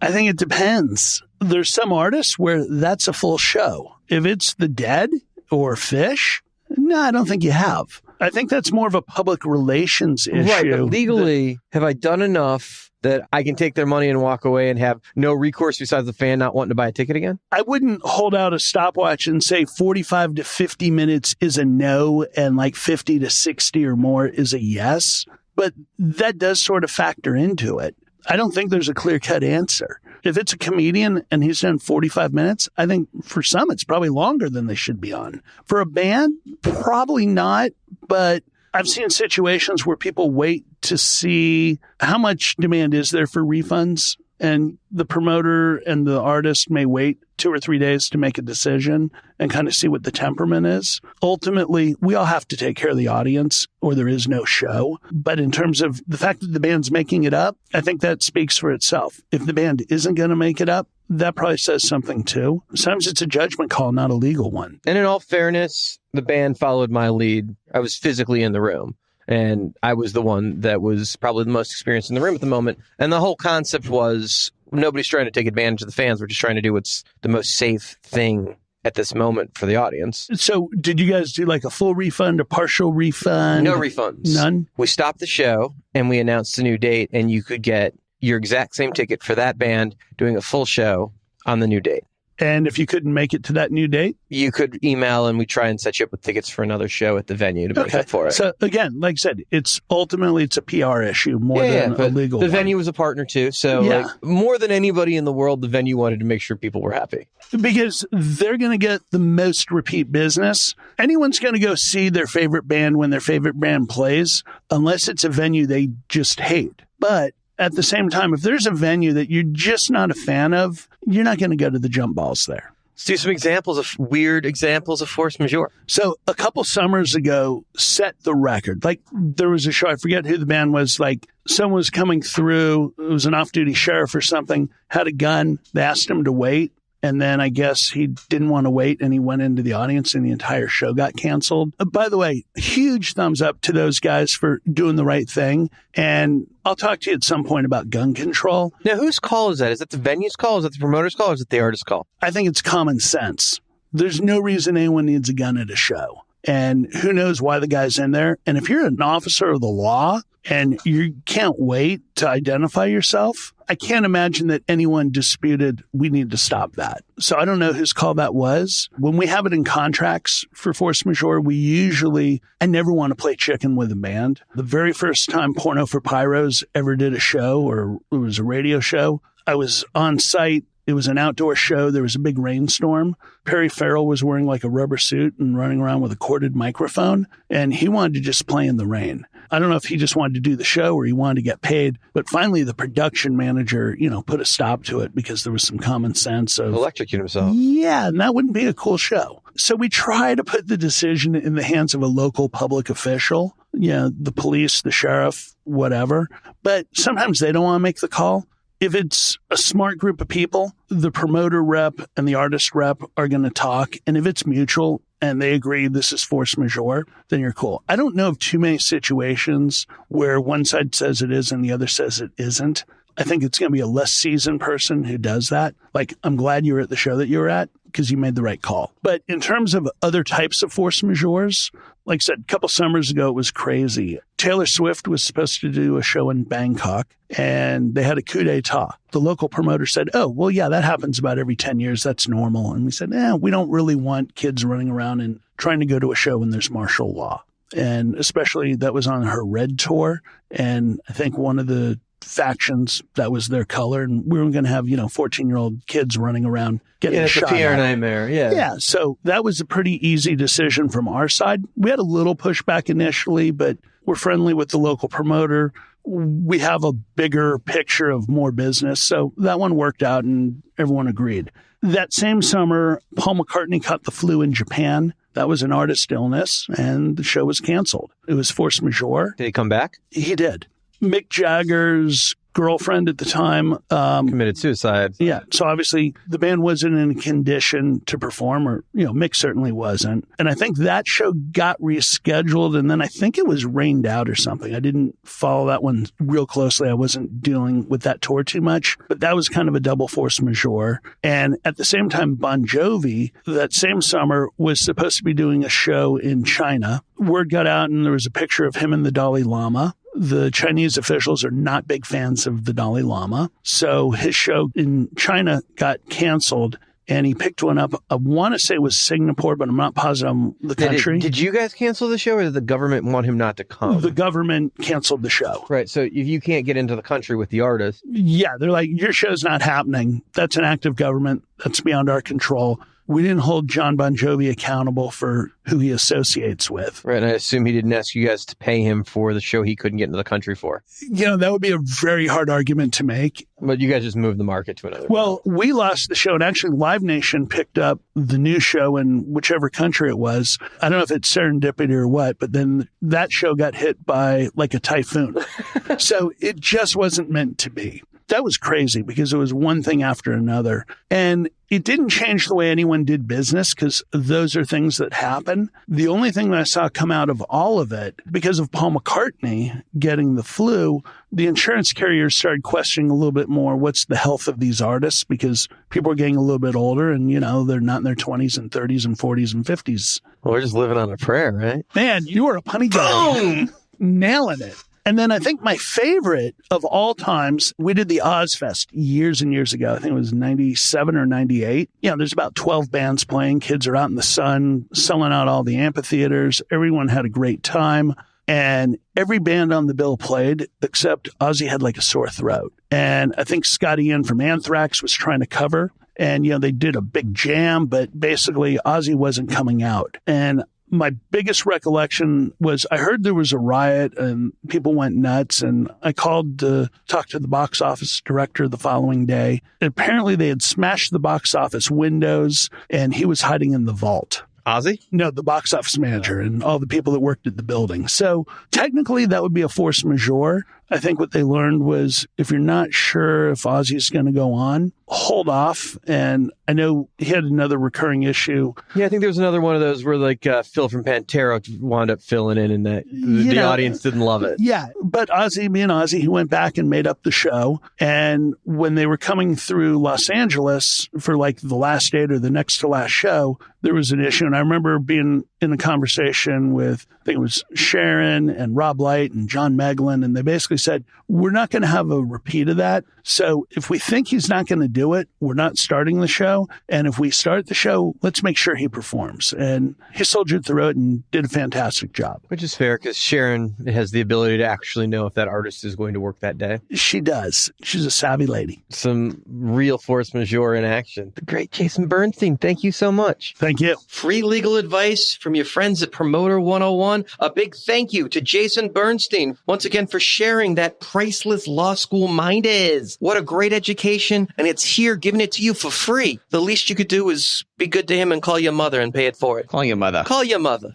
I think it depends. There's some artists where that's a full show. If it's The Dead or Fish, no, I don't think you have. I think that's more of a public relations issue. Right, but legally, have I done enough that I can take their money and walk away and have no recourse besides the fan not wanting to buy a ticket again? I wouldn't hold out a stopwatch and say 45 to 50 minutes is a no and like 50 to 60 or more is a yes. But that does sort of factor into it. I don't think there's a clear-cut answer. If it's a comedian and he's done 45 minutes, I think for some it's probably longer than they should be on. For a band, probably not, but I've seen situations where people wait to see how much demand is there for refunds, and the promoter and the artist may wait 2 or 3 days to make a decision and kind of see what the temperament is. Ultimately, we all have to take care of the audience or there is no show. But in terms of the fact that the band's making it up, I think that speaks for itself. If the band isn't going to make it up, that probably says something too. Sometimes it's a judgment call, not a legal one. And in all fairness, the band followed my lead. I was physically in the room. And I was the one that was probably the most experienced in the room at the moment. And the whole concept was nobody's trying to take advantage of the fans. We're just trying to do what's the most safe thing at this moment for the audience. So did you guys do like a full refund, a partial refund? No refunds. None? We stopped the show and we announced a new date, and you could get your exact same ticket for that band doing a full show on the new date. And if you couldn't make it to that new date? You could email and we try and set you up with tickets for another show at the venue to make up for it. So again, like I said, it's a PR issue more than a legal The one. venue was a partner too. So like, more than anybody in the world, the venue wanted to make sure people were happy. Because they're going to get the most repeat business. Anyone's going to go see their favorite band when their favorite band plays, unless it's a venue they just hate. But at the same time, if there's a venue that you're just not a fan of, you're not going to go to the jump balls there. Let's do some examples of weird examples of force majeure. So a couple summers ago, set the record. Like there was a show, I forget who the band was, like someone was coming through, it was an off-duty sheriff or something, had a gun, they asked him to wait. And then I guess he didn't want to wait and he went into the audience and the entire show got canceled. By the way, huge thumbs up to those guys for doing the right thing. And I'll talk to you at some point about gun control. Now, whose call is that? Is that the venue's call? Is that the promoter's call? Or is it the artist's call? I think it's common sense. There's no reason anyone needs a gun at a show. And who knows why the guy's in there. And if you're an officer of the law and you can't wait to identify yourself, I can't imagine that anyone disputed we need to stop that. So I don't know whose call that was. When we have it in contracts for force majeure, I never want to play chicken with a band. The very first time Porno for Pyros ever did a show, or it was a radio show, I was on site. It was an outdoor show. There was a big rainstorm. Perry Farrell was wearing like a rubber suit and running around with a corded microphone, and he wanted to just play in the rain. I don't know if he just wanted to do the show or he wanted to get paid, but finally the production manager, put a stop to it because there was some common sense of electrocute himself. Yeah, and that wouldn't be a cool show. So we try to put the decision in the hands of a local public official, the police, the sheriff, whatever. But sometimes they don't want to make the call. If it's a smart group of people, the promoter rep and the artist rep are going to talk. And if it's mutual and they agree this is force majeure, then you're cool. I don't know of too many situations where one side says it is and the other says it isn't. I think it's going to be a less seasoned person who does that. Like, I'm glad you were at the show that you were at because you made the right call. But in terms of other types of force majeures, like I said, a couple summers ago, it was crazy. Taylor Swift was supposed to do a show in Bangkok, and they had a coup d'etat. The local promoter said, oh, well, yeah, that happens about every 10 years. That's normal. And we said, we don't really want kids running around and trying to go to a show when there's martial law. And especially that was on her Red tour. And I think one of the factions. That was their color. And we were going to have, 14-year-old kids running around getting it's shot a PR at. nightmare. Yeah. Yeah. So that was a pretty easy decision from our side. We had a little pushback initially, but we're friendly with the local promoter. We have a bigger picture of more business. So that one worked out and everyone agreed. That same summer, Paul McCartney caught the flu in Japan. That was an artist illness, and the show was canceled. It was force majeure. Did he come back? He did. Mick Jagger's girlfriend at the time committed suicide. Yeah. So obviously the band wasn't in a condition to perform, or, Mick certainly wasn't. And I think that show got rescheduled, and then I think it was rained out or something. I didn't follow that one real closely. I wasn't dealing with that tour too much, but that was kind of a double force majeure. And at the same time, Bon Jovi, that same summer, was supposed to be doing a show in China. Word got out, and there was a picture of him and the Dalai Lama. The Chinese officials are not big fans of the Dalai Lama. So his show in China got canceled, and he picked one up. I want to say it was Singapore, but I'm not positive on the country. Did you guys cancel the show, or did the government want him not to come? The government canceled the show. Right. So if you can't get into the country with the artist. Yeah, they're like, your show's not happening. That's an act of government. That's beyond our control. We didn't hold John Bon Jovi accountable for who he associates with. Right, and I assume he didn't ask you guys to pay him for the show he couldn't get into the country for. That would be a very hard argument to make. But you guys just moved the market to another. Well, we lost the show, and actually Live Nation picked up the new show in whichever country it was. I don't know if it's serendipity or what, but then that show got hit by like a typhoon. So it just wasn't meant to be. That was crazy because it was one thing after another. And it didn't change the way anyone did business, because those are things that happen. The only thing that I saw come out of all of it, because of Paul McCartney getting the flu, the insurance carriers started questioning a little bit more what's the health of these artists, because people are getting a little bit older and, they're not in their 20s and 30s and 40s and 50s. Well, we're just living on a prayer, right? Man, you are a punny guy. Nailing it. And then I think my favorite of all times, we did the Ozfest years and years ago. I think it was 97 or 98. There's about 12 bands playing. Kids are out in the sun, selling out all the amphitheaters. Everyone had a great time. And every band on the bill played, except Ozzy had like a sore throat. And I think Scotty Ian from Anthrax was trying to cover. And, they did a big jam, but basically Ozzy wasn't coming out. And my biggest recollection was I heard there was a riot and people went nuts, and I called to talk to the box office director the following day. And apparently they had smashed the box office windows and he was hiding in the vault. Ozzy? No, the box office manager and all the people that worked at the building. So technically that would be a force majeure. I think what they learned was if you're not sure if Ozzy's going to go on, hold off. And I know he had another recurring issue. Yeah, I think there was another one of those where Phil from Pantera wound up filling in, and that the audience didn't love it. Yeah, but Ozzy, being Ozzy, he went back and made up the show. And when they were coming through Los Angeles for like the last date or the next to last show, there was an issue. And I remember being in a conversation with, I think it was Sharon and Rob Light and John Meglin, and they basically said, we're not going to have a repeat of that. So if we think he's not going to do it, we're not starting the show. And if we start the show, let's make sure he performs. And he soldiered through it and did a fantastic job. Which is fair, because Sharon has the ability to actually know if that artist is going to work that day. She does. She's a savvy lady. Some real force majeure in action. The great Jason Bernstein, thank you so much. Thank you. Free legal advice from your friends at Promoter 101. A big thank you to Jason Bernstein once again for sharing that priceless law school mind is. What a great education, and it's here giving it to you for free. The least you could do is be good to him and call your mother and pay it forward. Call your mother. Call your mother.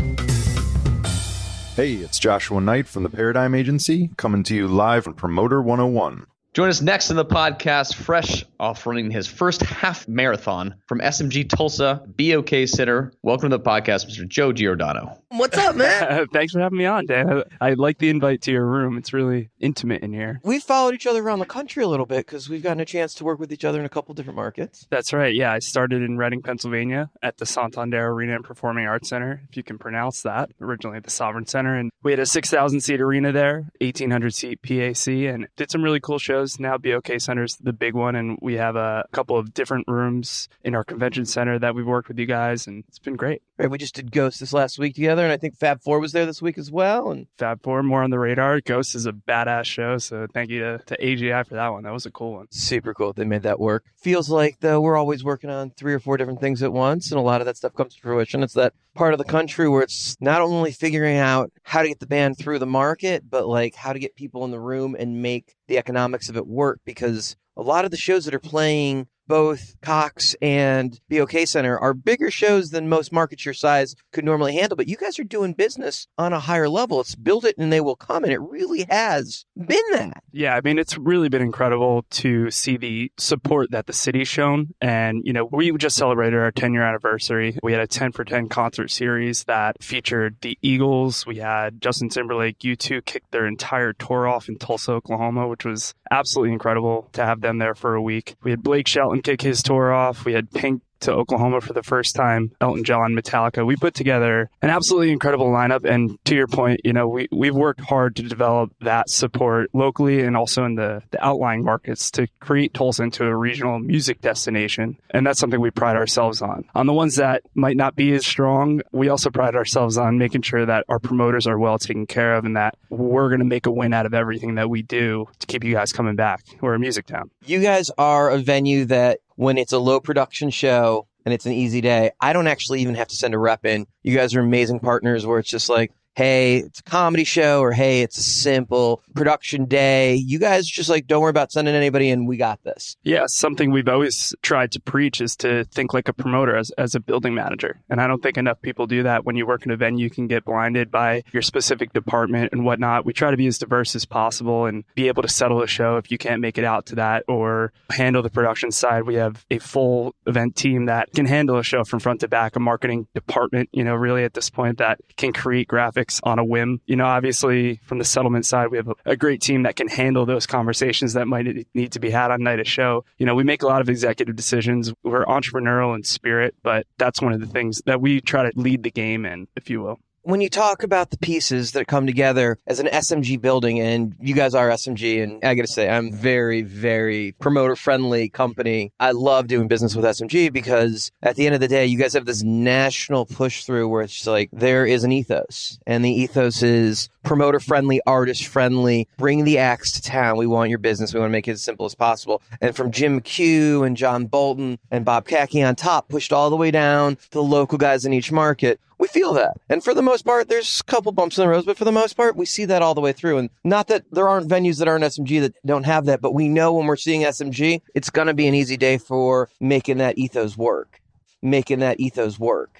Hey, it's Joshua Knight from the Paradigm Agency, coming to you live on Promoter 101. Join us next in the podcast, fresh off running his first half marathon from SMG Tulsa, BOK Center. Welcome to the podcast, Mr. Joe Giordano. What's up, man? Thanks for having me on, Dan. I like the invite to your room. It's really intimate in here. We've followed each other around the country a little bit because we've gotten a chance to work with each other in a couple different markets. That's right. Yeah, I started in Reading, Pennsylvania at the Santander Arena and Performing Arts Center, if you can pronounce that, originally at the Sovereign Center. And we had a 6,000-seat arena there, 1,800-seat PAC, and did some really cool shows. shows now. BOK Center's the big one, and we have a couple of different rooms in our convention center that we've worked with you guys, and it's been great. Right, we just did Ghost this last week together, and I think Fab 4 was there this week as well. And Fab 4, more on the radar. Ghost is a badass show, so thank you to AGI for that one. That was a cool one. Super cool. They made that work. Feels like, though, we're always working on 3 or 4 different things at once, and a lot of that stuff comes to fruition. It's that part of the country where it's not only figuring out how to get the band through the market, but like how to get people in the room and make the economics of it work, because a lot of the shows that are playing both Cox and BOK Center are bigger shows than most markets your size could normally handle. But you guys are doing business on a higher level. It's build it and they will come. And it really has been that. Yeah, I mean, it's really been incredible to see the support that the city's shown. And, you know, we just celebrated our 10-year anniversary. We had a 10 for 10 concert series that featured the Eagles. We had Justin Timberlake, U2 kicked their entire tour off in Tulsa, Oklahoma, which was absolutely incredible to have them there for a week. We had Blake Shelton kick his tour off. We had Pink to Oklahoma for the first time, Elton John, Metallica. We put together an absolutely incredible lineup. And to your point, you know, we've worked hard to develop that support locally and also in the outlying markets to create Tulsa into a regional music destination. And that's something we pride ourselves on. On the ones that might not be as strong, we also pride ourselves on making sure that our promoters are well taken care of and that we're going to make a win out of everything that we do to keep you guys coming back. We're a music town. You guys are a venue that when it's a low production show and it's an easy day, I don't actually even have to send a rep in. You guys are amazing partners where it's just like, hey, it's a comedy show, or hey, it's a simple production day. You guys just like, don't worry about sending anybody in. We got this. Yeah, something we've always tried to preach is to think like a promoter as a building manager. And I don't think enough people do that. When you work in a venue, you can get blinded by your specific department and whatnot. We try to be as diverse as possible and be able to settle a show if you can't make it out to that or handle the production side. We have a full event team that can handle a show from front to back, a marketing department, you know, really at this point that can create graphics on a whim. You know, obviously from the settlement side, we have a great team that can handle those conversations that might need to be had on night of show. You know, we make a lot of executive decisions. We're entrepreneurial in spirit, but that's one of the things that we try to lead the game in, if you will. When you talk about the pieces that come together as an SMG building, and you guys are SMG, and I got to say, I'm very, very promoter-friendly company. I love doing business with SMG because at the end of the day, you guys have this national push-through where it's just like there is an ethos, and the ethos is promoter-friendly, artist-friendly, bring the acts to town. We want your business. We want to make it as simple as possible. And from Jim Q and John Bolton and Bob Kaki on top, pushed all the way down to the local guys in each market, we feel that. And for the most part, there's a couple bumps in the road, but for the most part, we see that all the way through. And not that there aren't venues that aren't SMG that don't have that, but we know when we're seeing SMG, it's going to be an easy day for making that ethos work.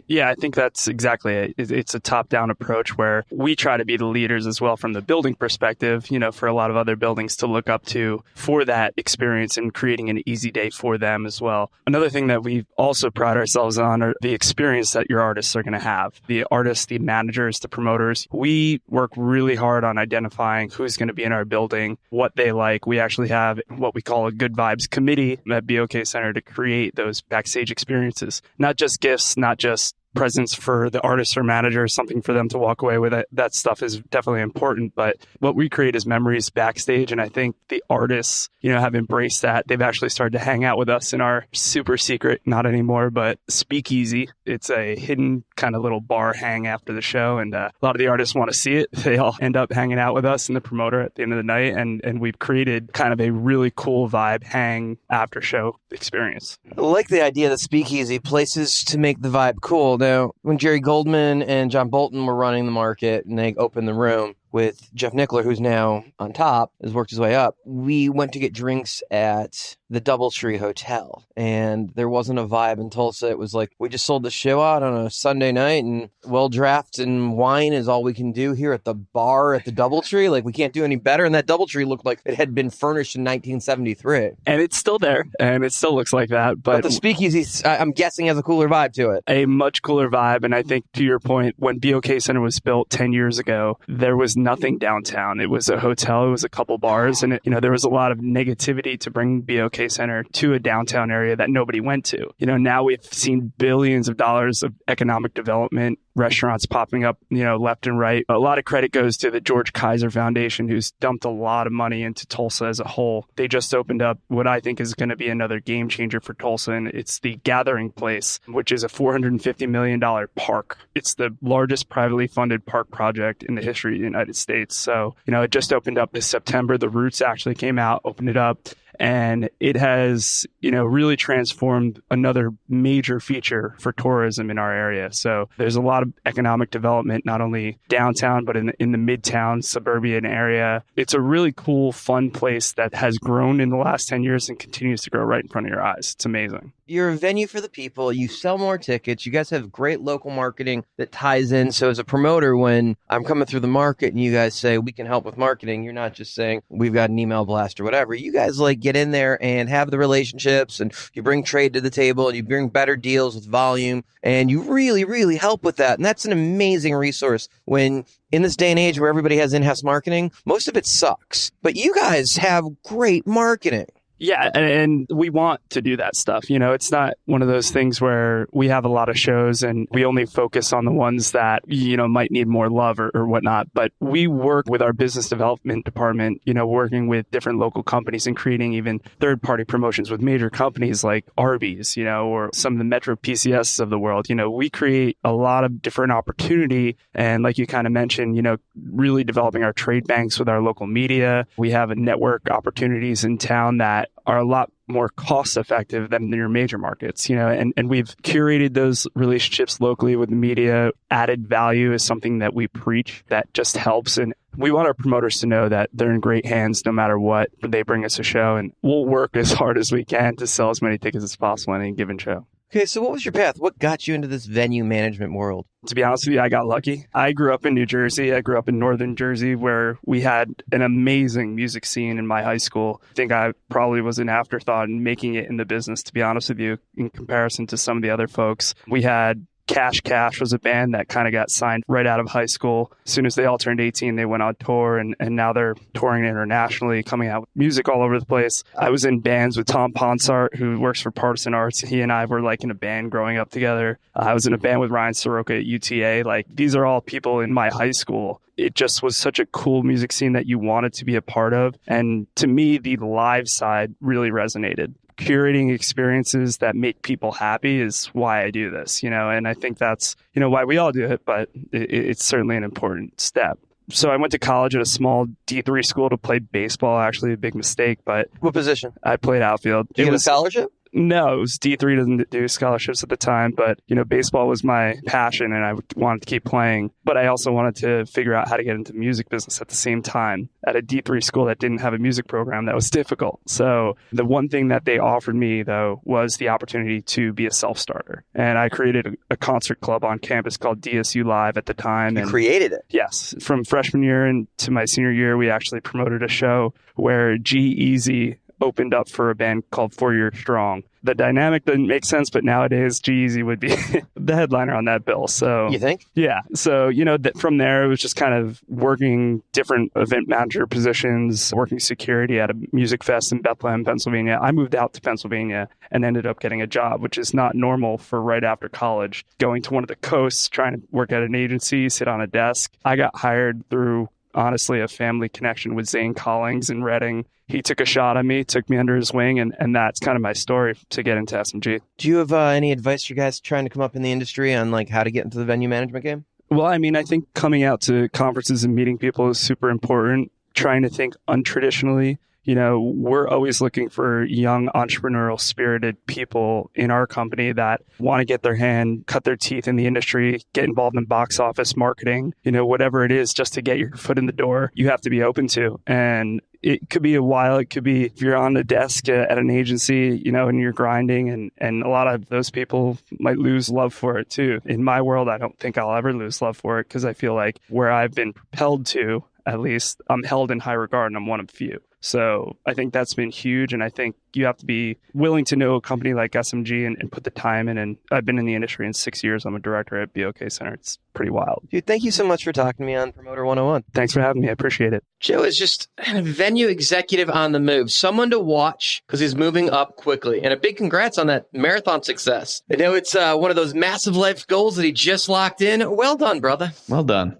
Yeah, I think that's exactly it. It's a top-down approach where we try to be the leaders as well from the building perspective, you know, for a lot of other buildings to look up to for that experience and creating an easy day for them as well. Another thing that we also pride ourselves on are the experience that your artists are going to have. The artists, the managers, the promoters. We work really hard on identifying who's going to be in our building, what they like. We actually have what we call a Good Vibes Committee at BOK Center to create those backstage experiences. Not just gifts, not just presents for the artists or managers, something for them to walk away with. It. That stuff is definitely important, but what we create is memories backstage, and I think the artists, you know, have embraced that. They've actually started to hang out with us in our super secret, not anymore, but Speakeasy. It's a hidden kind of little bar hang after the show, and a lot of the artists want to see it. They all end up hanging out with us and the promoter at the end of the night, and we've created kind of a really cool vibe hang after show experience. I like the idea that Speakeasy, places to make the vibe cool. Now, when Jerry Goldman and John Bolton were running the market and they opened the room with Jeff Nickler, who's now on top, has worked his way up, we went to get drinks at the Doubletree Hotel, and there wasn't a vibe in Tulsa. It was like, we just sold the show out on a Sunday night, and draft and wine is all we can do here at the bar at the Doubletree. Like, we can't do any better. And that Doubletree looked like it had been furnished in 1973. And it's still there, and it still looks like that. But the Speakeasy, I'm guessing, has a cooler vibe to it. A much cooler vibe, and I think, to your point, when BOK Center was built 10 years ago, there was nothing downtown. It was a hotel, it was a couple bars, and there was a lot of negativity to bring BOK Center to a downtown area that nobody went to. Now we've seen billions of dollars of economic development restaurants popping up, left and right. A lot of credit goes to the George Kaiser Foundation, who's dumped a lot of money into Tulsa as a whole. They just opened up what I think is going to be another game changer for Tulsa, and it's the Gathering Place, which is a $450 million park. It's the largest privately funded park project in the history of the United States. So, it just opened up this September. The Roots actually came out, opened it up. And it has, really transformed another major feature for tourism in our area. So there's a lot of economic development, not only downtown, but in the midtown suburban area. It's a really cool, fun place that has grown in the last 10 years and continues to grow right in front of your eyes. It's amazing. You're a venue for the people. You sell more tickets. You guys have great local marketing that ties in. So as a promoter, when I'm coming through the market and you guys say we can help with marketing, you're not just saying we've got an email blast or whatever. You guys get in there and have the relationships, and you bring trade to the table, and you bring better deals with volume, and you really, really help with that. And that's an amazing resource when in this day and age where everybody has in-house marketing, most of it sucks. But you guys have great marketing. Yeah, and we want to do that stuff. It's not one of those things where we have a lot of shows and we only focus on the ones that, might need more love or whatnot. But we work with our business development department, working with different local companies and creating even third-party promotions with major companies like Arby's, or some of the Metro PCS of the world. We create a lot of different opportunity. And like you kind of mentioned, really developing our trade banks with our local media. We have a network opportunities in town that are a lot more cost effective than your major markets, and we've curated those relationships locally with the media. Added value is something that we preach that just helps. And we want our promoters to know that they're in great hands no matter what. They bring us a show, and we'll work as hard as we can to sell as many tickets as possible in any given show. Okay, so what was your path? What got you into this venue management world? To be honest with you, I got lucky. I grew up in New Jersey. I grew up in northern Jersey, where we had an amazing music scene in my high school. I think I probably was an afterthought in making it in the business, to be honest with you, in comparison to some of the other folks. We had Cash was a band that kind of got signed right out of high school. As soon as they all turned 18, they went on tour, and now they're touring internationally, coming out with music all over the place. I was in bands with Tom Ponsart, who works for Partisan Arts. He and I were in a band growing up together. I was in a band with Ryan Soroka at UTA. These are all people in my high school. It just was such a cool music scene that you wanted to be a part of. And to me, the live side really resonated. Curating experiences that make people happy is why I do this, and I think that's, why we all do it, but it's certainly an important step. So I went to college at a small D3 school to play baseball, actually a big mistake, but... What position? I played outfield. Did you get a scholarship? No, it was D3, doesn't do scholarships at the time, but, baseball was my passion and I wanted to keep playing. But I also wanted to figure out how to get into music business at the same time at a D3 school that didn't have a music program. That was difficult. So the one thing that they offered me, though, was the opportunity to be a self-starter. And I created a concert club on campus called DSU Live at the time. You created it? Yes. From freshman year into my senior year, we actually promoted a show where G-Eazy opened up for a band called 4 Year Strong. The dynamic didn't make sense, but nowadays G-Eazy would be the headliner on that bill. So you think? Yeah. So, from there, it was just kind of working different event manager positions, working security at a music fest in Bethlehem, Pennsylvania. I moved out to Pennsylvania and ended up getting a job, which is not normal for right after college. Going to one of the coasts, trying to work at an agency, sit on a desk. I got hired through, honestly, a family connection with Zane Collings in Reading. He took a shot at me, took me under his wing, and that's kind of my story to get into SMG. Do you have any advice for guys trying to come up in the industry on how to get into the venue management game? Well, I think coming out to conferences and meeting people is super important. Trying to think untraditionally. We're always looking for young, entrepreneurial, spirited people in our company that want to get their hand, cut their teeth in the industry, get involved in box office marketing, whatever it is, just to get your foot in the door, you have to be open to. And it could be a while. It could be if you're on the desk at an agency, and you're grinding, and a lot of those people might lose love for it too. In my world, I don't think I'll ever lose love for it because I feel like where I've been propelled to at least, I'm held in high regard and I'm one of few. So I think that's been huge. And I think you have to be willing to know a company like SMG and put the time in. And I've been in the industry in 6 years. I'm a director at BOK Center. It's pretty wild. Dude, thank you so much for talking to me on Promoter 101. Thanks for having me. I appreciate it. Joe is just a venue executive on the move, someone to watch because he's moving up quickly. And a big congrats on that marathon success. I know it's one of those massive life goals that he just locked in. Well done, brother. Well done.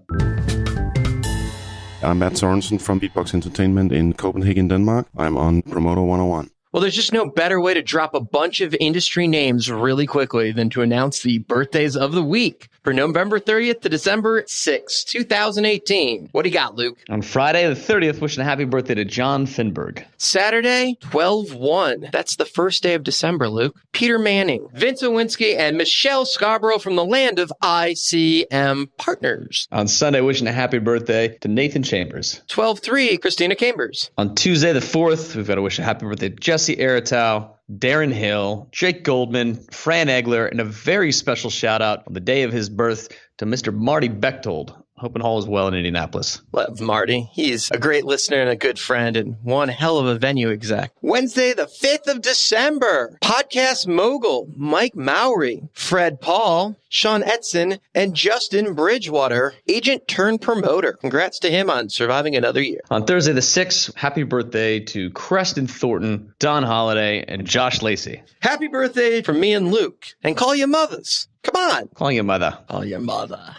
I'm Matt Sorensen from Beatbox Entertainment in Copenhagen, Denmark. I'm on Promoter 101. Well, there's just no better way to drop a bunch of industry names really quickly than to announce the birthdays of the week for November 30th to December 6th, 2018. What do you got, Luke? On Friday the 30th, wishing a happy birthday to John Finberg. Saturday, 12/1. That's the first day of December, Luke. Peter Manning, Vince Owinski, and Michelle Scarborough from the land of ICM Partners. On Sunday, wishing a happy birthday to Nathan Chambers. 12/3, Christina Chambers. On Tuesday the 4th, we've got to wish a happy birthday to Jesse Aratow, Darren Hill, Jake Goldman, Fran Egler, and a very special shout out on the day of his birth to Mr. Marty Bechtold. Hoping all is well in Indianapolis. Love Marty. He's a great listener and a good friend and one hell of a venue exec. Wednesday, the 5th of December, podcast mogul Mike Mowry, Fred Paul, Sean Edson, and Justin Bridgewater, agent turned promoter. Congrats to him on surviving another year. On Thursday the 6th, happy birthday to Creston Thornton, Don Holliday, and Josh Lacey. Happy birthday from me and Luke. And call your mothers. Come on. Calling your mother. Call your mother.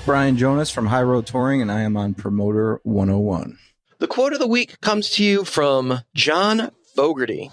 Brian Jonas from High Road Touring, and I am on Promoter 101. The quote of the week comes to you from John Fogerty.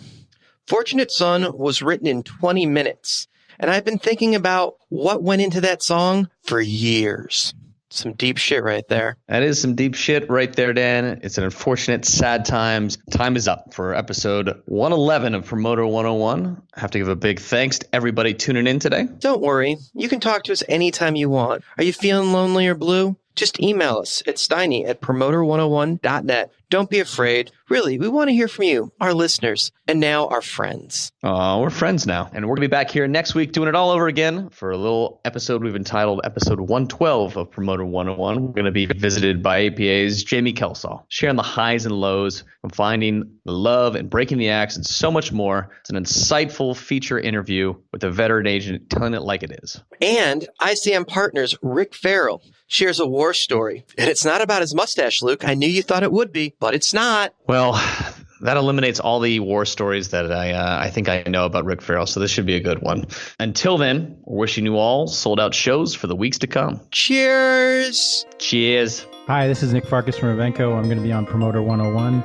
Fortunate Son was written in 20 minutes, and I've been thinking about what went into that song for years. Some deep shit right there. That is some deep shit right there, Dan. It's an unfortunate, sad times. Time is up for episode 111 of Promoter 101. I have to give a big thanks to everybody tuning in today. Don't worry. You can talk to us anytime you want. Are you feeling lonely or blue? Just email us at steiny@promoter101.net. Don't be afraid. Really, we want to hear from you, our listeners, and now our friends. Oh, we're friends now. And we're going to be back here next week doing it all over again for a little episode we've entitled Episode 112 of Promoter 101. We're going to be visited by APA's Jamie Kelsall, sharing the highs and lows from finding the love and breaking the axe and so much more. It's an insightful feature interview with a veteran agent telling it like it is. And ICM Partners Rick Farrell shares a war story. And it's not about his mustache, Luke. I knew you thought it would be, but it's not. Well, that eliminates all the war stories that I think I know about Rick Farrell, so this should be a good one. Until then, we're wishing you all sold-out shows for the weeks to come. Cheers! Cheers! Hi, this is Nick Farkas from Evenco. I'm going to be on Promoter 101.